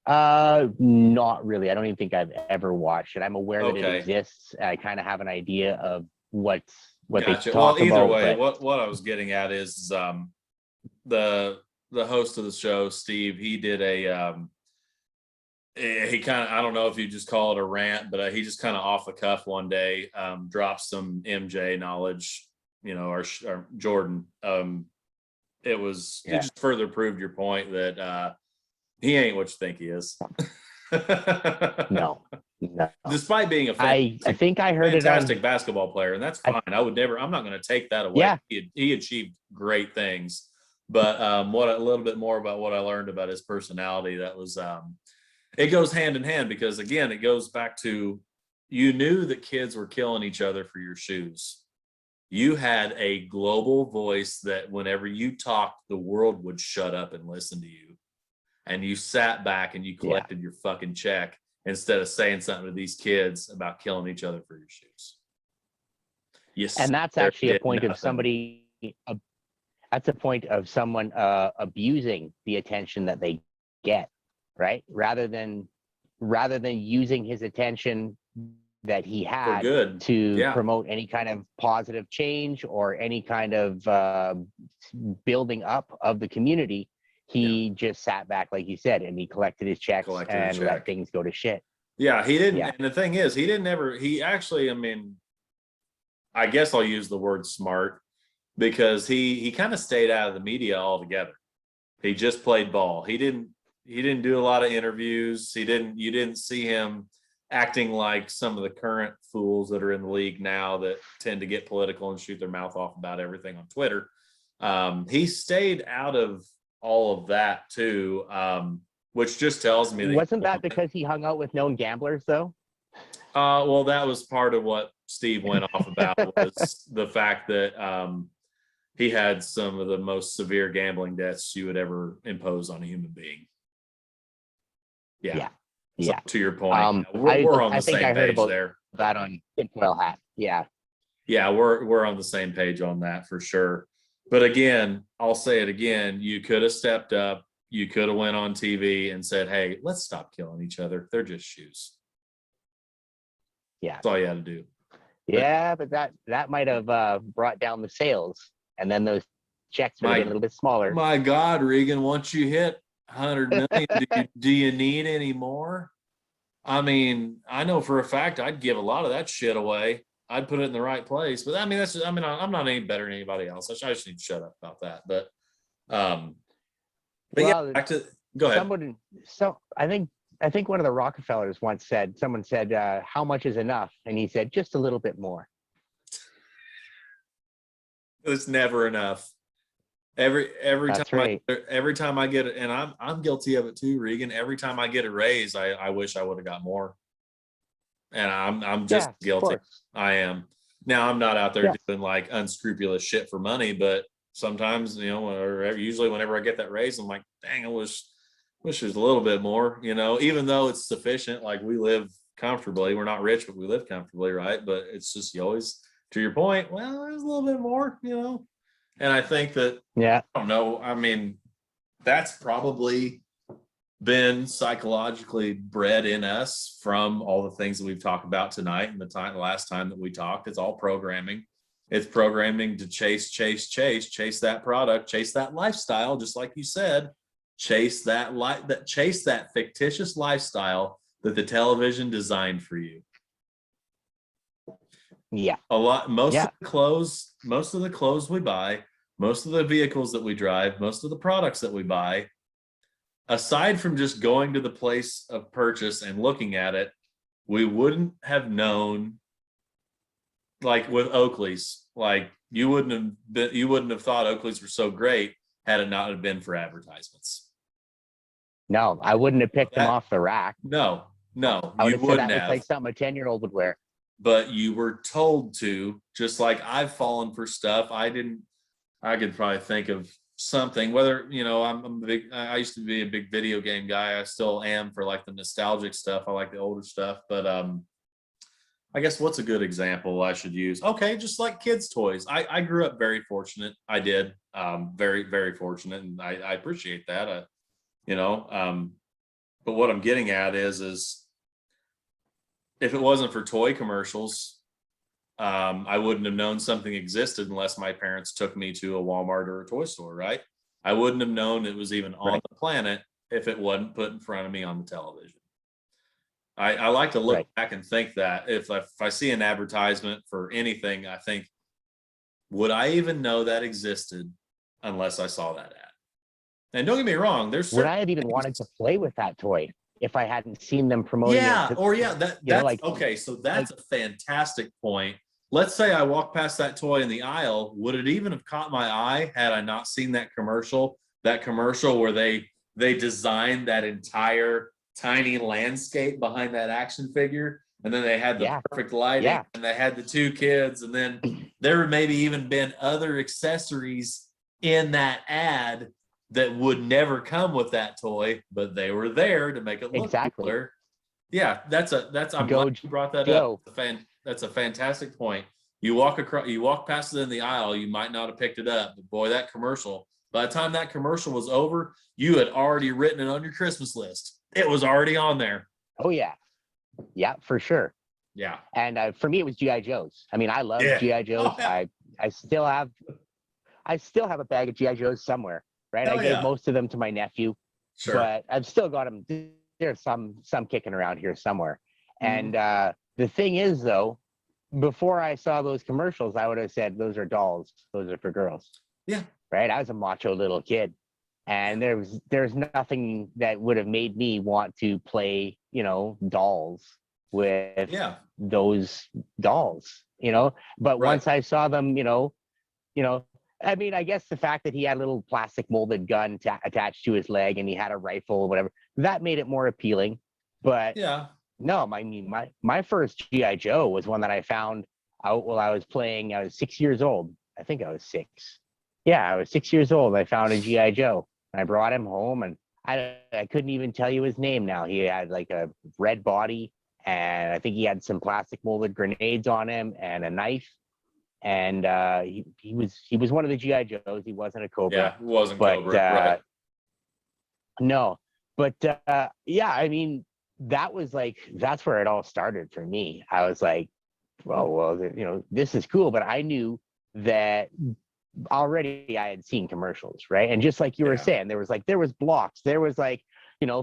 Not really. I don't even think I've ever watched it. I'm aware that it exists. I kind of have an idea of what they talk about. Well, either way, what I was getting at is the host of the show, Steve, he did he kind of, I don't know if you just call it a rant, but he just kind of off the cuff one day dropped some MJ knowledge, you know, or Jordan. It just further proved your point that he ain't what you think he is. No. Despite being I think I heard fantastic basketball player, and that's fine. I'm not going to take that away. Yeah. He achieved great things. But a little bit more about what I learned about his personality, that was it goes hand in hand, because again, it goes back to, you knew that kids were killing each other for your shoes. You had a global voice that whenever you talked, the world would shut up and listen to you. And you sat back and you collected your fucking check instead of saying something to these kids about killing each other for your shoes. Yes. And that's actually a point of somebody, that's a point of someone abusing the attention that they get, right? Rather than using his attention that he had to promote any kind of positive change or any kind of building up of the community. He just sat back, like you said, and he collected his checks and let things go to shit. Yeah, he didn't. And the thing is, he actually, I mean, I guess I'll use the word smart, because he kind of stayed out of the media altogether. He just played ball. He didn't do a lot of interviews. You didn't see him acting like some of the current fools that are in the league now that tend to get political and shoot their mouth off about everything on Twitter. He stayed out of all of that too, which just tells me wasn't that because he hung out with known gamblers though? Well, that was part of what Steve went off about, was the fact that he had some of the most severe gambling debts you would ever impose on a human being. Yeah. So to your point, we're on the same page there. That on tinfoil hat. Yeah, we're on the same page on that for sure. But again, I'll say it again, you could have stepped up. you could have went on TV and said, hey, let's stop killing each other. They're just shoes. Yeah. That's all you had to do. Yeah, but that might have brought down the sales, and then those checks would have been a little bit smaller. My God, Regan, once you hit 100 million, do you need any more? I mean, I know for a fact I'd give a lot of that shit away. I'd put it in the right place. But I mean, I'm not any better than anybody else. I just need to shut up about that. But well, yeah, back to go ahead. I think one of the Rockefellers once said, someone said, how much is enough? And he said, just a little bit more. It's never enough. Every That's time right. every time I get it, and I'm guilty of it too, Regan. Every time I get a raise, I wish I would have got more. And I'm just guilty. I am. Now I'm not out there doing like unscrupulous shit for money, but sometimes, or usually whenever I get that raise, I'm like, dang, I wish there's a little bit more, even though it's sufficient. Like, we live comfortably. We're not rich, but we live comfortably, right? But it's just, you always, to your point, well, there's a little bit more, And I think that, I don't know. I mean, that's probably been psychologically bred in us from all the things that we've talked about tonight and the last time that we talked. It's all programming. It's programming to chase that product, chase that lifestyle, just like you said, chase that fictitious lifestyle that the television designed for you. Yeah. Most of the clothes we buy, most of the vehicles that we drive, most of the products that we buy, aside from just going to the place of purchase and looking at it, we wouldn't have known, like with Oakley's, like you wouldn't have thought Oakley's were so great had it not have been for advertisements. No, I wouldn't have picked them off the rack. No, I would have said that looks like something a 10-year-old would wear. But you were told to, just like I've fallen for stuff. I could probably think of something, whether, I used to be a big video game guy. I still am for like the nostalgic stuff. I like the older stuff, but I guess what's a good example I should use? Okay, just like kids' toys. I grew up very fortunate. I did, very, very fortunate, and I appreciate that. But what I'm getting at is if it wasn't for toy commercials, I wouldn't have known something existed unless my parents took me to a Walmart or a toy store, right? I wouldn't have known it was even on the planet if it wasn't put in front of me on the television. I like to look back and think that if I see an advertisement for anything, I think, would I even know that existed unless I saw that ad? And don't get me wrong, would I have even wanted to play with that toy if I hadn't seen them promoting it? Okay, so that's a fantastic point. Let's say I walk past that toy in the aisle. Would it even have caught my eye had I not seen that commercial where they designed that entire tiny landscape behind that action figure, and then they had the perfect lighting, and they had the two kids, and then there maybe even been other accessories in that ad that would never come with that toy, but they were there to make it look cooler. Yeah, I'm glad you brought that up. That's a fantastic point. You walk past it in the aisle, you might not have picked it up, but boy, that commercial, by the time that commercial was over, you had already written it on your Christmas list. It was already on there. Oh yeah. Yeah, for sure. Yeah. And for me, it was G.I. Joes. I mean, I love G.I. Joes. Oh, yeah. I still have a bag of G.I. Joes somewhere. Right. I gave most of them to my nephew, but I've still got them. There's some kicking around here somewhere. And the thing is, though, before I saw those commercials, I would have said, those are dolls. Those are for girls. Yeah. Right. I was a macho little kid, and there's nothing that would have made me want to play, dolls with those dolls, but once I saw them, I mean, I guess the fact that he had a little plastic molded gun attached to his leg and he had a rifle or whatever, that made it more appealing. But no, I mean, my first G.I. Joe was one that I found out while I was playing. I was 6 years old. I think I was 6. Yeah, I was 6 years old. I found a G.I. Joe. I brought him home, and I couldn't even tell you his name now. He had like a red body, and I think he had some plastic molded grenades on him and a knife. And he was one of the G.I. Joes. He wasn't a Cobra. Yeah, he wasn't Cobra. Right. No, but yeah, I mean, that was like, that's where it all started for me. I was like, well, this is cool, but I knew that already I had seen commercials, right? And just like you were Yeah. saying, there was blocks, there was like,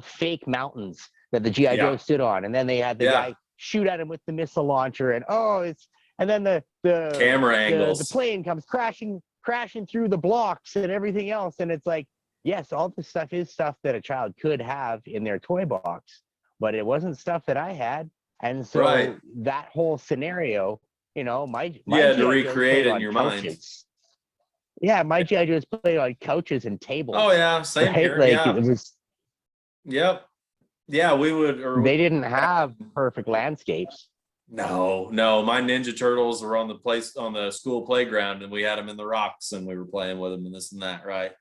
fake mountains that the GI Joe Yeah. stood on, and then they had the Yeah. guy shoot at him with the missile launcher, and and then Camera the angles. plane comes crashing through the blocks and everything else, and it's like, yes, all this stuff is stuff that a child could have in their toy box, but it wasn't stuff that I had, and Right. so that whole scenario, You my had to GI Joes recreate played it in on your mind. couches. Yeah, my GI Joes played on couches and Oh tables, yeah, same right? here. Like it Yeah. was, Yep. Yeah, we would or they didn't have perfect landscapes. no. My Ninja Turtles were on the school playground, and we had them in the rocks, and we were playing with them and this and that, right?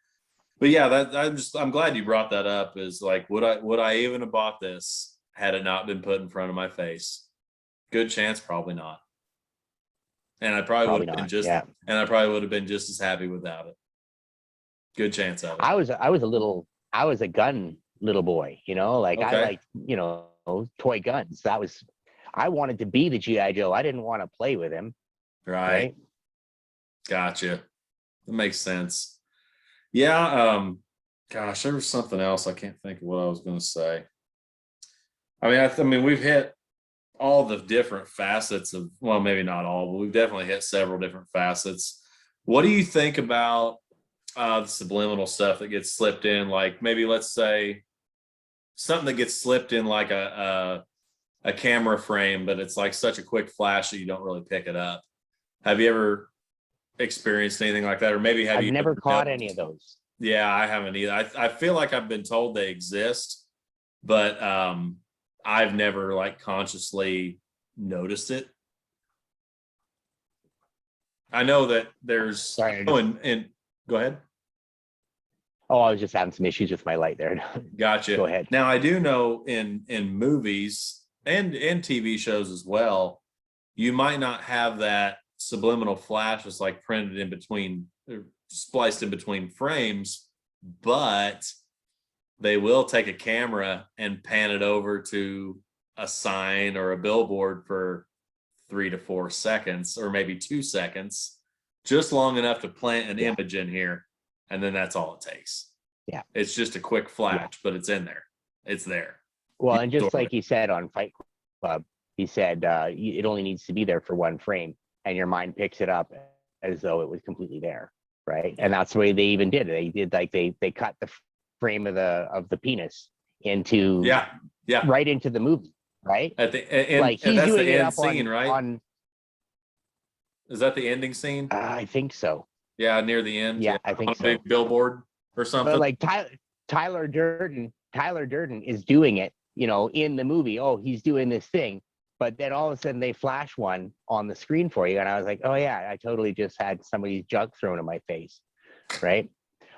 But yeah, I'm glad you brought that up. Is like, would I even have bought this had it not been put in front of my face? Good chance, probably not. And I probably would Probably have been not. Yeah, just as happy without it. Good chance of it. I was a gun little boy. Like I Okay. liked toy guns. I wanted to be the GI Joe. I didn't want to play with him, Right. right? Gotcha. That makes sense. Yeah. Gosh, there was something else. I can't think of what I was going to say. I mean, we've hit all the different facets of, well, maybe not all, but we've definitely hit several different facets. What do you think about the subliminal stuff that gets slipped in? Like maybe let's say something that gets slipped in like a camera frame, but it's like such a quick flash that you don't really pick it up. Have you ever experienced anything like that? Or maybe have I've you never ever caught any of those. Yeah, I haven't either. I feel like I've been told they exist, but I've never like consciously noticed it. I know that there's Sorry, oh and go ahead. oh, I was just having some issues with my light there. Gotcha. Go ahead. Now I do know in movies and TV shows as well, you might not have that subliminal flash that's like printed in between, spliced in between frames, but they will take a camera and pan it over to a sign or a billboard for 3 to 4 seconds, or maybe 2 seconds, just long enough to plant an image in here. And then that's all it takes. Yeah. It's just a quick flash, Yeah. but it's in there. It's there. Well, You and just store like it. he said on Fight Club, he said it only needs to be there for one frame, and your mind picks it up as though it was completely there, right? And that's the way they even did it. They did like they cut the frame of the penis into Yeah. right into the movie, right? At the and, Like and he's that's doing the it end up scene, right? on Is that the ending scene? I think so. Yeah, near the end. Yeah, Yeah, I on think a big so. billboard or But something. like Tyler Durden is doing it, in the movie. Oh, he's doing this thing. But then all of a sudden they flash one on the screen for you. And I was like, oh yeah, I totally just had somebody's junk thrown in my face. Right.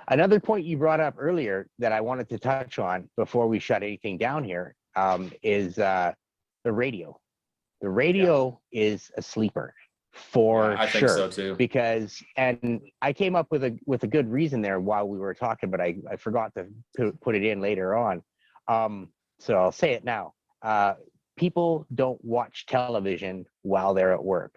Another point you brought up earlier that I wanted to touch on before we shut anything down here is the radio. The radio is a sleeper for I think so sure, too. because, and I came up with a good reason there while we were talking, but I forgot to put it in later on. So I'll say it now. People don't watch television while they're at work,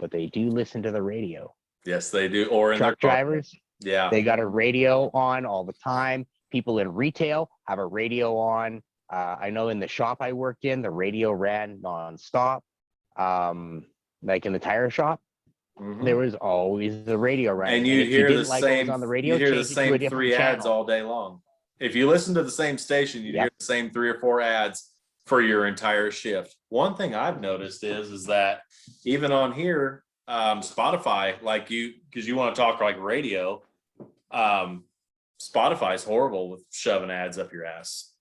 but they do listen to the radio. Yes, they do. Or in Truck their car. drivers, Yeah. they got a radio on all the time. People in retail have a radio on. I know in the shop I worked in, the radio ran nonstop. Like in the tire shop, there was always the radio running. And And you'd if you hear the didn't like what was same on the radio, you'd hear the change it to a same different three ads channel. all day long. If you listen to the same station, you'd hear Yep. the same 3 or 4 ads for your entire shift. One thing I've noticed is that even on here, Spotify, like because you want to talk like radio, Spotify's horrible with shoving ads up your ass.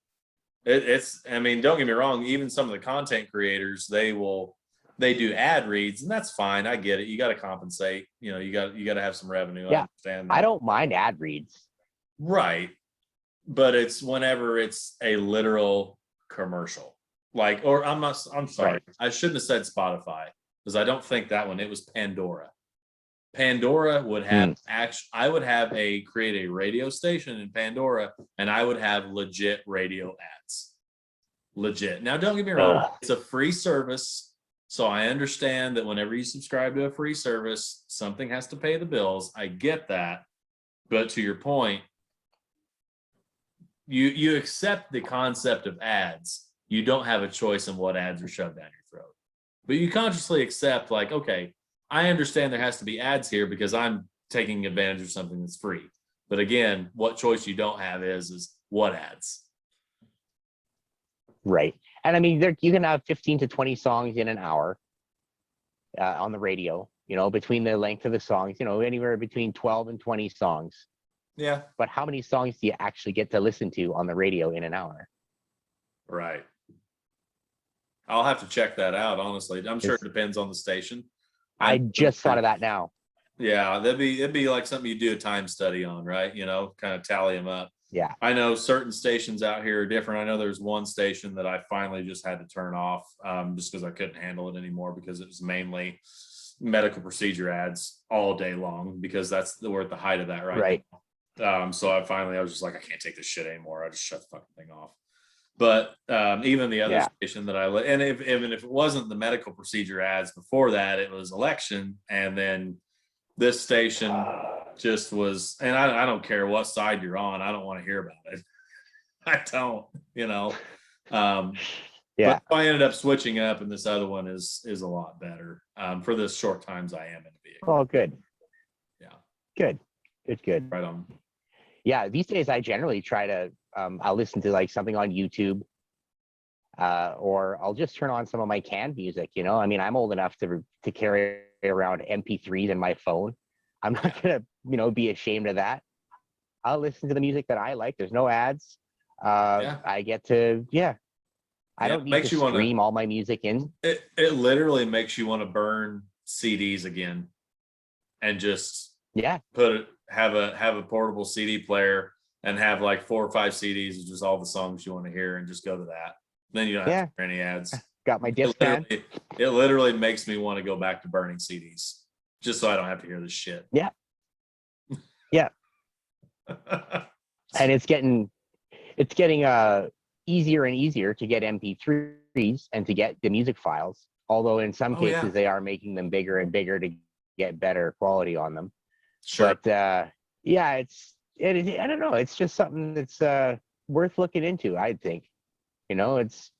I mean, don't get me wrong, even some of the content creators, they do ad reads, and that's fine. I get it. You got to compensate. You got to have some revenue. Yeah. I understand that. I don't mind ad reads. Right. But it's whenever it's a literal commercial. I'm sorry. Right. I shouldn't have said Spotify, because I don't think that one, it was Pandora. Pandora would have I would have create a radio station in Pandora, and I would have legit radio ads. Legit. Now, don't get me wrong, it's a free service. So I understand that whenever you subscribe to a free service, something has to pay the bills. I get that. But to your point, you accept the concept of ads. You don't have a choice in what ads are shoved down your throat. But you consciously accept, like, okay, I understand there has to be ads here because I'm taking advantage of something that's free. But again, what choice you don't have is what ads. Right. And I mean, you can have 15 to 20 songs in an hour on the radio, between the length of the songs, anywhere between 12 and 20 songs. Yeah. But how many songs do you actually get to listen to on the radio in an hour? Right. I'll have to check that out, honestly. I'm sure it depends on the station. I just thought of that now. Yeah, it'd be like something you do a time study on, right? Kind of tally them up. Yeah. I know certain stations out here are different. I know there's one station that I finally just had to turn off just because I couldn't handle it anymore, because it was mainly medical procedure ads all day long, because we're at the height of that right now. So I was just like, I can't take this shit anymore. I just shut the fucking thing off. But even the other station that and even if it wasn't the medical procedure ads before that, it was election. And then this station just was, and I don't care what side you're on. I don't want to hear about it. I don't, But I ended up switching up, and this other one is a lot better for the short times I am in the vehicle. Oh, good. Yeah. Good. Right on. Yeah. These days I generally try to, I'll listen to like something on YouTube, or I'll just turn on some of my canned music. I mean, I'm old enough to carry around MP3s in my phone. I'm not gonna, be ashamed of that. I'll listen to the music that I like. There's no ads. I get to, I don't need to stream all my music in. It literally makes you want to burn CDs again, and just have a portable CD player and have like 4 or 5 CDs of just all the songs you want to hear, and just go to that. Then you don't have to hear any ads. Got my Discman. It literally makes me want to go back to burning CDs just so I don't have to hear this shit. Yeah. And it's getting easier and easier to get MP3s and to get the music files. Although in some cases they are making them bigger and bigger to get better quality on them. Sure. But I don't know. It's just something that's worth looking into, I think. It's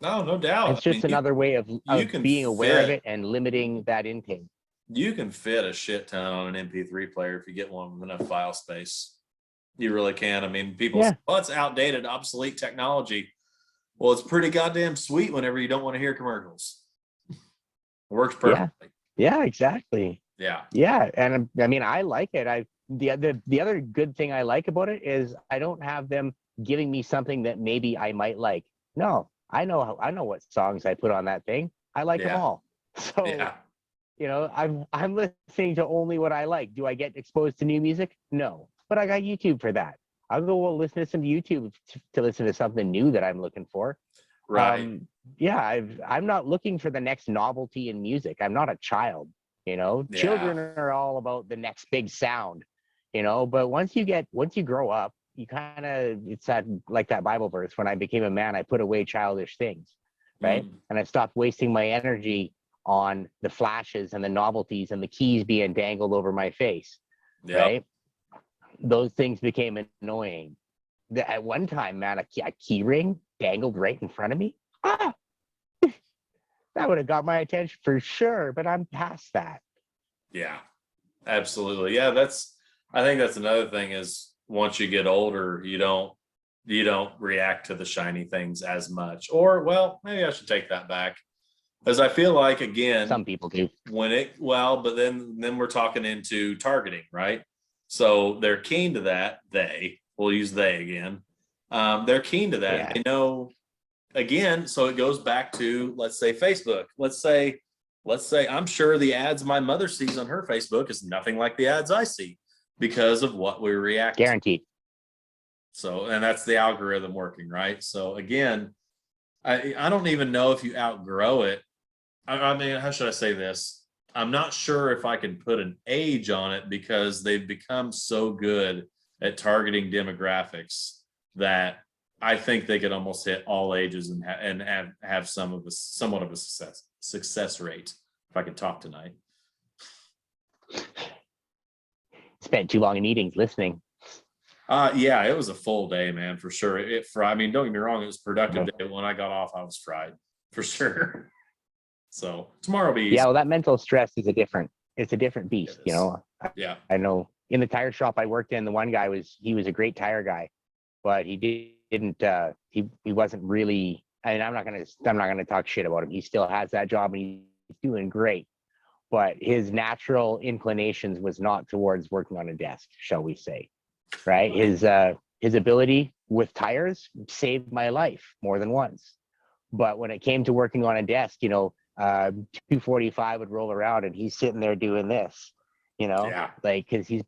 no doubt. It's just another way of being aware of it and limiting that intake. You can fit a shit ton on an MP3 player if you get one with enough file space. You really can. I mean, people say, well, it's outdated, obsolete technology. Well, it's pretty goddamn sweet whenever you don't want to hear commercials. It works perfectly. Yeah, exactly. Yeah. Yeah. And I mean, I like it. The other good thing I like about it is I don't have them giving me something that maybe I might like. No, I know what songs I put on that thing. I like them all. So, I'm listening to only what I like. Do I get exposed to new music? No, but I got YouTube for that. I'll go listen to some YouTube to listen to something new that I'm looking for. Right. I'm not looking for the next novelty in music. I'm not a child, Children are all about the next big sound, but once you grow up, you kind of, it's like that Bible verse, when I became a man, I put away childish things, right? And I stopped wasting my energy on the flashes and the novelties and the keys being dangled over my face, right? Those things became annoying. At one time, man, a key ring dangled right in front of me. That would have got my attention for sure, but I'm past that. Yeah, absolutely. Yeah, I think that's another thing is, once you get older, you don't react to the shiny things as much. Or, well, maybe I should take that back. Because I feel like, again, some people do. But then we're talking into targeting, right? So they're keen to that. We'll use they again. They're keen to that. Yeah. They know, again, so it goes back to, let's say, Facebook. Let's say I'm sure the ads my mother sees on her Facebook is nothing like the ads I see, because of what we react to. Guaranteed. So, and that's the algorithm working, right? So again, I don't even know if you outgrow it. I mean, how should I say this? I'm not sure if I can put an age on it because they've become so good at targeting demographics that I think they could almost hit all ages and have somewhat of a success rate. If I could talk tonight. Spent too long in meetings listening. Yeah, it was a full day, man, for sure. I mean, don't get me wrong, it was a productive day. When I got off, I was fried for sure. So tomorrow will be easy. Yeah, well, that mental stress is it's a different beast, you know. Yeah. I know in the tire shop I worked in, the one guy was a great tire guy, but he wasn't really, and I'm not gonna talk shit about him. He still has that job and he's doing great. But his natural inclinations was not towards working on a desk, shall we say. Right? His ability with tires saved my life more than once. But when it came to working on a desk, you know, 245 would roll around and he's sitting there doing this, you know, like, because he's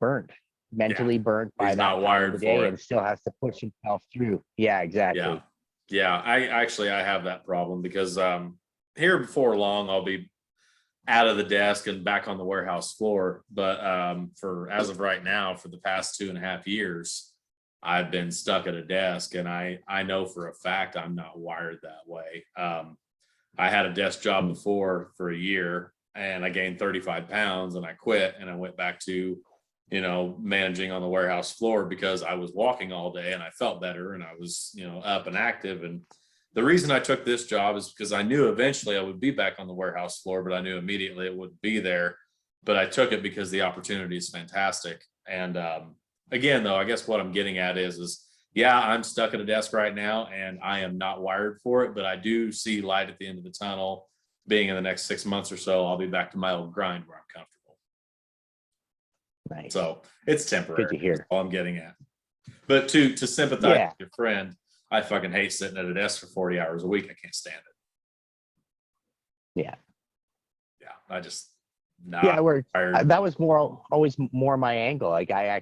mentally burnt by he's that not wired time of the day for it. and still has to push himself through. Yeah, exactly. Yeah. I have that problem because here before long I'll be out of the desk and back on the warehouse floor. But for as of right now, for the past 2.5 years, I've been stuck at a desk, and I know for a fact I'm not wired that way. I had a desk job before for a year, and I gained 35 pounds, and I quit, and I went back to, you know, managing on the warehouse floor because I was walking all day and I felt better and I was, you know, up and active. And the reason I took this job is because I knew eventually I would be back on the warehouse floor, but I knew immediately it wouldn't be there. But I took it because the opportunity is fantastic. And again, though, I guess what I'm getting at is yeah, I'm stuck at a desk right now and I am not wired for it, but I do see light at the end of the tunnel. Being in the next 6 months or so, I'll be back to my old grind where I'm comfortable. Nice. So it's temporary. Good to hear. That's all I'm getting at. But to sympathize with your friend, I fucking hate sitting at a desk for 40 hours a week. I can't stand it. Yeah. I just that was always more my angle. Like I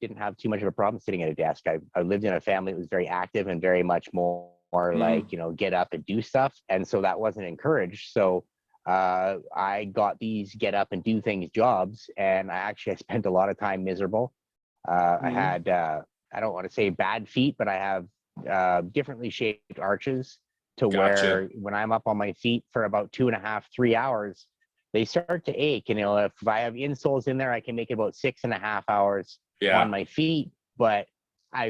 didn't have too much of a problem sitting at a desk. I lived in a family that was very active and very much more like, you know, get up and do stuff. And so that wasn't encouraged. So I got these get up and do things jobs. And I spent a lot of time miserable. I had, I don't want to say bad feet, but I have differently shaped arches to where when I'm up on my feet for about 2.5, 3 hours, they start to ache. And, you know, if I have insoles in there, I can make it about 6.5 hours on my feet. But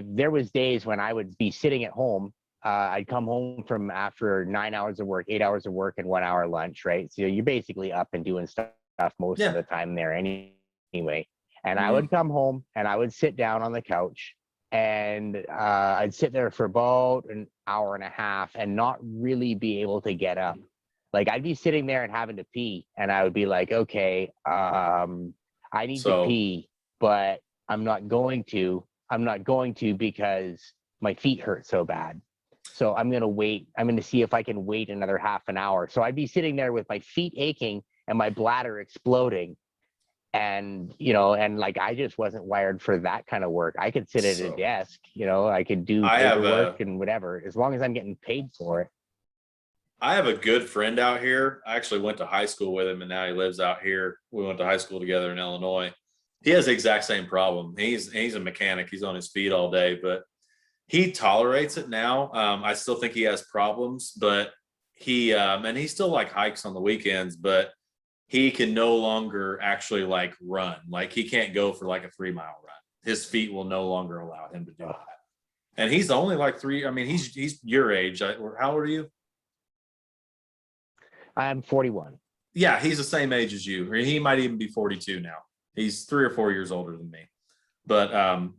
there was days when I would be sitting at home. I'd come home from after 9 hours of work, 8 hours of work, and 1 hour lunch, right? So you're basically up and doing stuff most of the time there anyway. And I would come home and I would sit down on the couch and I'd sit there for about an hour and a half and not really be able to get up. Like I'd be sitting there and having to pee, and I would be like, okay, I need to pee, but I'm not going to because my feet hurt so bad. So I'm going to wait. I'm going to see if I can wait another half an hour. So I'd be sitting there with my feet aching and my bladder exploding. And, you know, and like, I just wasn't wired for that kind of work. I could sit at a desk, you know, I could do paperwork and whatever, as long as I'm getting paid for it. I have a good friend out here. I actually went to high school with him and now he lives out here. We went to high school together in Illinois. He has the exact same problem. He's a mechanic. He's on his feet all day, but he tolerates it now. I still think he has problems, but and he still like hikes on the weekends, but he can no longer actually like run. Like he can't go for like a 3-mile run. His feet will no longer allow him to do that. And he's only like he's your age. How old are you? I'm 41. Yeah, he's the same age as you. He might even be 42 now. He's 3 or 4 years older than me. But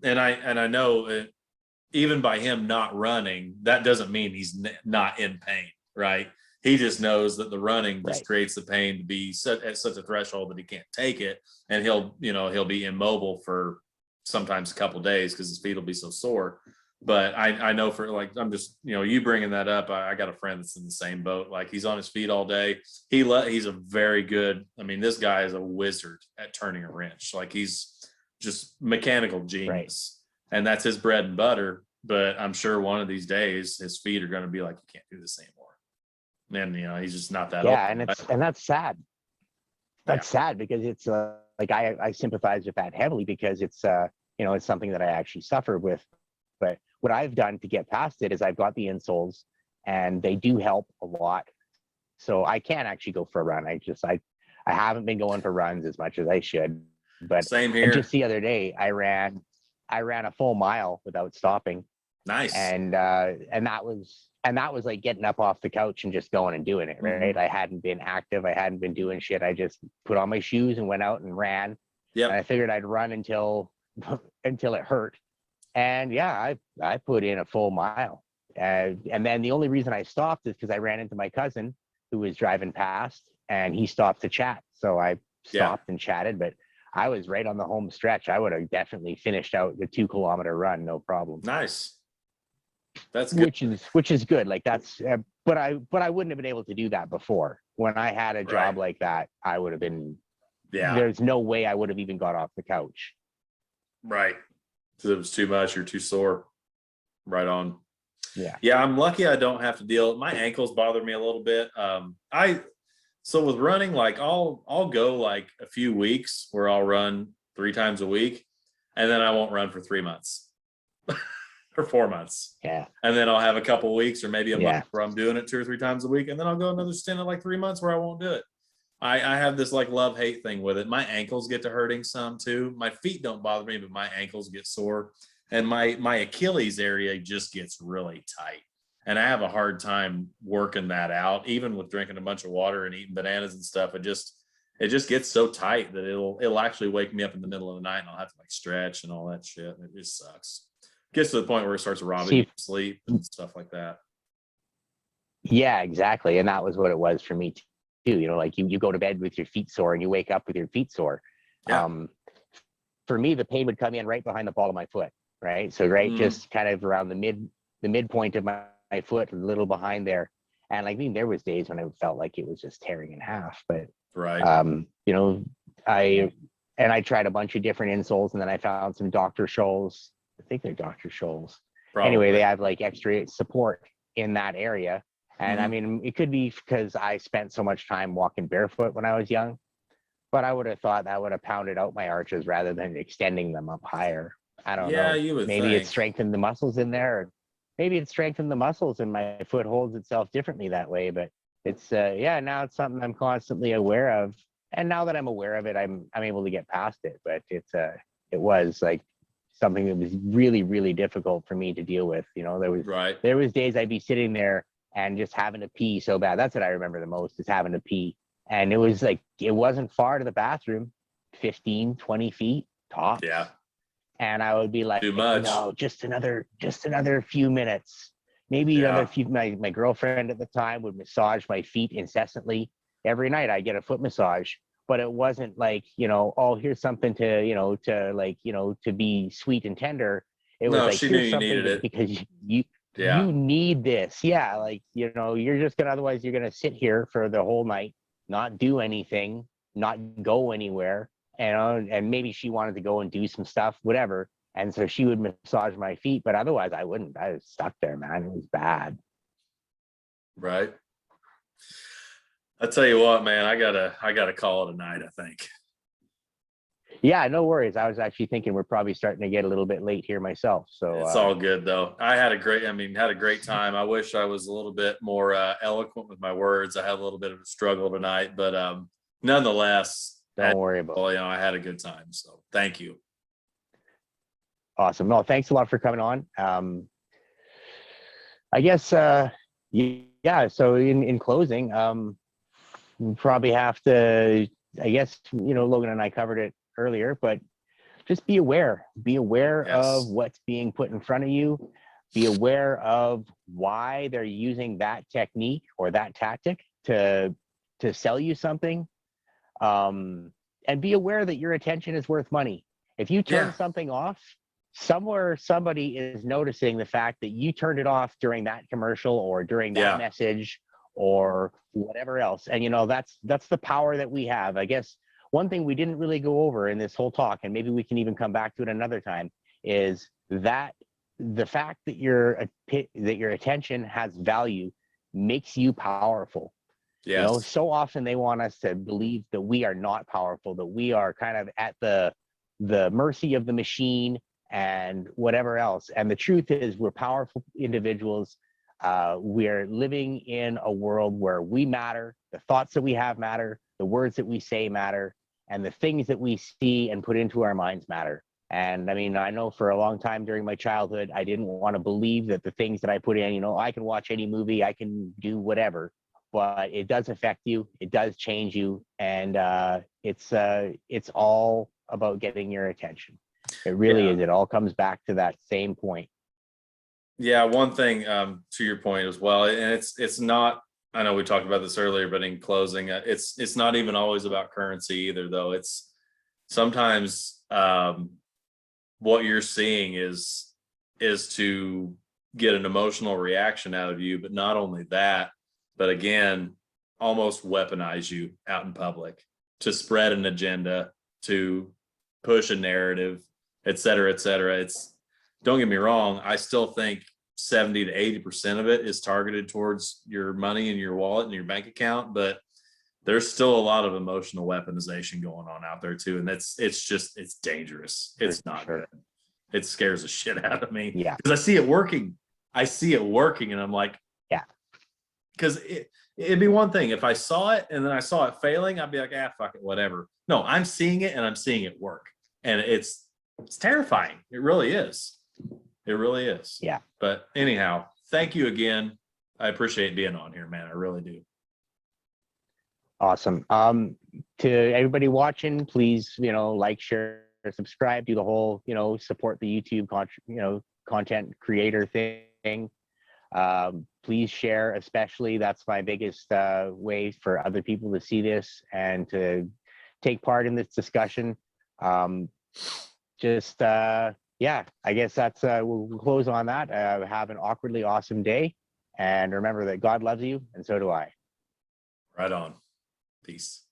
and I know even by him not running, that doesn't mean he's not in pain, right? He just knows that the running just creates the pain to be at such a threshold that he can't take it, and he'll be immobile for sometimes a couple days because his feet will be so sore. But I know for like, I'm just, you bringing that up. I got a friend that's in the same boat. Like he's on his feet all day. He's a very good. I mean, this guy is a wizard at turning a wrench. Like he's just mechanical genius, and that's his bread and butter. But I'm sure one of these days his feet are going to be like, you can't do this anymore. And he's just not that. Yeah, and that's sad. that's sad because it's like I sympathize with that heavily because it's it's something that I actually suffer with. But what I've done to get past it is I've got the insoles and they do help a lot. So I can actually go for a run. I haven't been going for runs as much as I should. But Same and here. just the other day I ran a full mile without stopping. Nice. And that was like getting up off the couch and just going and doing it, right? I hadn't been active. I hadn't been doing shit. I just put on my shoes and went out and ran. Yep. And I figured I'd run until it hurt. And yeah, I put in a full mile. And then the only reason I stopped is because I ran into my cousin who was driving past and he stopped to chat. So I stopped and chatted, but I was right on the home stretch. I would have definitely finished out the 2-kilometer run, no problem. Nice. That's good. Which is good. Like that's, but I wouldn't have been able to do that before. When I had a job like that, I would have been. Yeah. There's no way I would have even got off the couch. Right. Because it was too much. You're too sore. Right on. Yeah. Yeah. I'm lucky I don't have to deal. My ankles bother me a little bit. So with running, like I'll go like a few weeks where I'll run 3 times a week, and then I won't run for 3 months. For 4 months. Yeah. And then I'll have a couple weeks or maybe a month where I'm doing it 2 or 3 times a week. And then I'll go another stint of like 3 months where I won't do it. I have this like love-hate thing with it. My ankles get to hurting some too. My feet don't bother me, but my ankles get sore. And my Achilles area just gets really tight. And I have a hard time working that out, even with drinking a bunch of water and eating bananas and stuff. It just gets so tight that it'll actually wake me up in the middle of the night and I'll have to like stretch and all that shit. It just sucks. Gets to the point where it starts robbing you of sleep and stuff like that. Yeah, exactly. And that was what it was for me too. Like you go to bed with your feet sore and you wake up with your feet sore. Yeah. For me, the pain would come in right behind the ball of my foot, right? So just kind of around the midpoint of my foot, a little behind there. And like, I mean, there was days when I felt like it was just tearing in half, but I tried a bunch of different insoles and then I found some Dr. Scholl's. I think they're Dr. Scholl's. Probably. Anyway, they have like extra support in that area. And I mean, it could be because I spent so much time walking barefoot when I was young, but I would have thought that would have pounded out my arches rather than extending them up higher. I don't know. Yeah, you would maybe think. it strengthened the muscles in there. Or maybe it strengthened the muscles and my foot holds itself differently that way. But it's, now it's something I'm constantly aware of. And now that I'm aware of it, I'm able to get past it. But it was like, something that was really, really difficult for me to deal with. There was days I'd be sitting there and just having to pee so bad. That's what I remember the most, is having to pee. And it was like, it wasn't far to the bathroom, 15, 20 feet tops. Yeah. And I would be like, too much. No, just another few minutes, maybe another few. My girlfriend at the time would massage my feet incessantly. Every night I get a foot massage. But it wasn't like, oh, here's something to be sweet and tender. It was like, she knew here's you something needed it. because you need this. Yeah. Like, you're just otherwise you're going to sit here for the whole night, not do anything, not go anywhere. And maybe she wanted to go and do some stuff, whatever. And so she would massage my feet, but otherwise I wouldn't. I was stuck there, man. It was bad. Right. I tell you what, man, I gotta call it a night, I think. Yeah, no worries. I was actually thinking we're probably starting to get a little bit late here myself. So it's all good though. I had a great time. I wish I was a little bit more eloquent with my words. I had a little bit of a struggle tonight, but nonetheless, don't worry about it. I had a good time. So thank you. Awesome. No, thanks a lot for coming on. I guess so in closing, we probably have to, I guess, Logan and I covered it earlier, but just be aware of what's being put in front of you. Be aware of why they're using that technique or that tactic to sell you something. And be aware that your attention is worth money. If you turn something off, somewhere somebody is noticing the fact that you turned it off during that commercial or during that message or whatever else. And that's the power that we have. I guess one thing we didn't really go over in this whole talk, and maybe we can even come back to it another time, is that the fact that your attention has value makes you powerful. You know, Yes. so often they want us to believe that we are not powerful, that we are kind of at the mercy of the machine and whatever else. And the truth is, we're powerful individuals. We're living in a world where we matter. The thoughts that we have matter. The words that we say matter. And the things that we see and put into our minds matter. And I mean, I know for a long time during my childhood, I didn't want to believe that the things that I put in, you know, I can watch any movie, I can do whatever, but it does affect you. It does change you. And it's all about getting your attention. It really Yeah. is. It all comes back to that same point. Yeah, one thing to your point as well, and it's not. I know we talked about this earlier, but in closing, it's not even always about currency either, though. It's sometimes what you're seeing is to get an emotional reaction out of you, but not only that, but again, almost weaponize you out in public to spread an agenda, to push a narrative, et cetera, et cetera. It's, don't get me wrong, I still think 70 to 80% of it is targeted towards your money in your wallet and your bank account, but there's still a lot of emotional weaponization going on out there too. And it's dangerous. It's not good. It scares the shit out of me. Yeah. Because I see it working. And I'm like, yeah. Because it'd be one thing if I saw it and then I saw it failing, I'd be like, fuck it, whatever. No, I'm seeing it and I'm seeing it work. And it's terrifying. It really is. It really is. Yeah. But anyhow, thank you again. I appreciate being on here, man. I really do. Awesome. To everybody watching, please, you know, like, share, subscribe, do the whole, you know, support the YouTube content creator thing. Please share, especially. That's my biggest way for other people to see this and to take part in this discussion. Yeah, I guess that's we'll close on that. Have an awkwardly awesome day, and remember that God loves you, and so do I. Right on. Peace.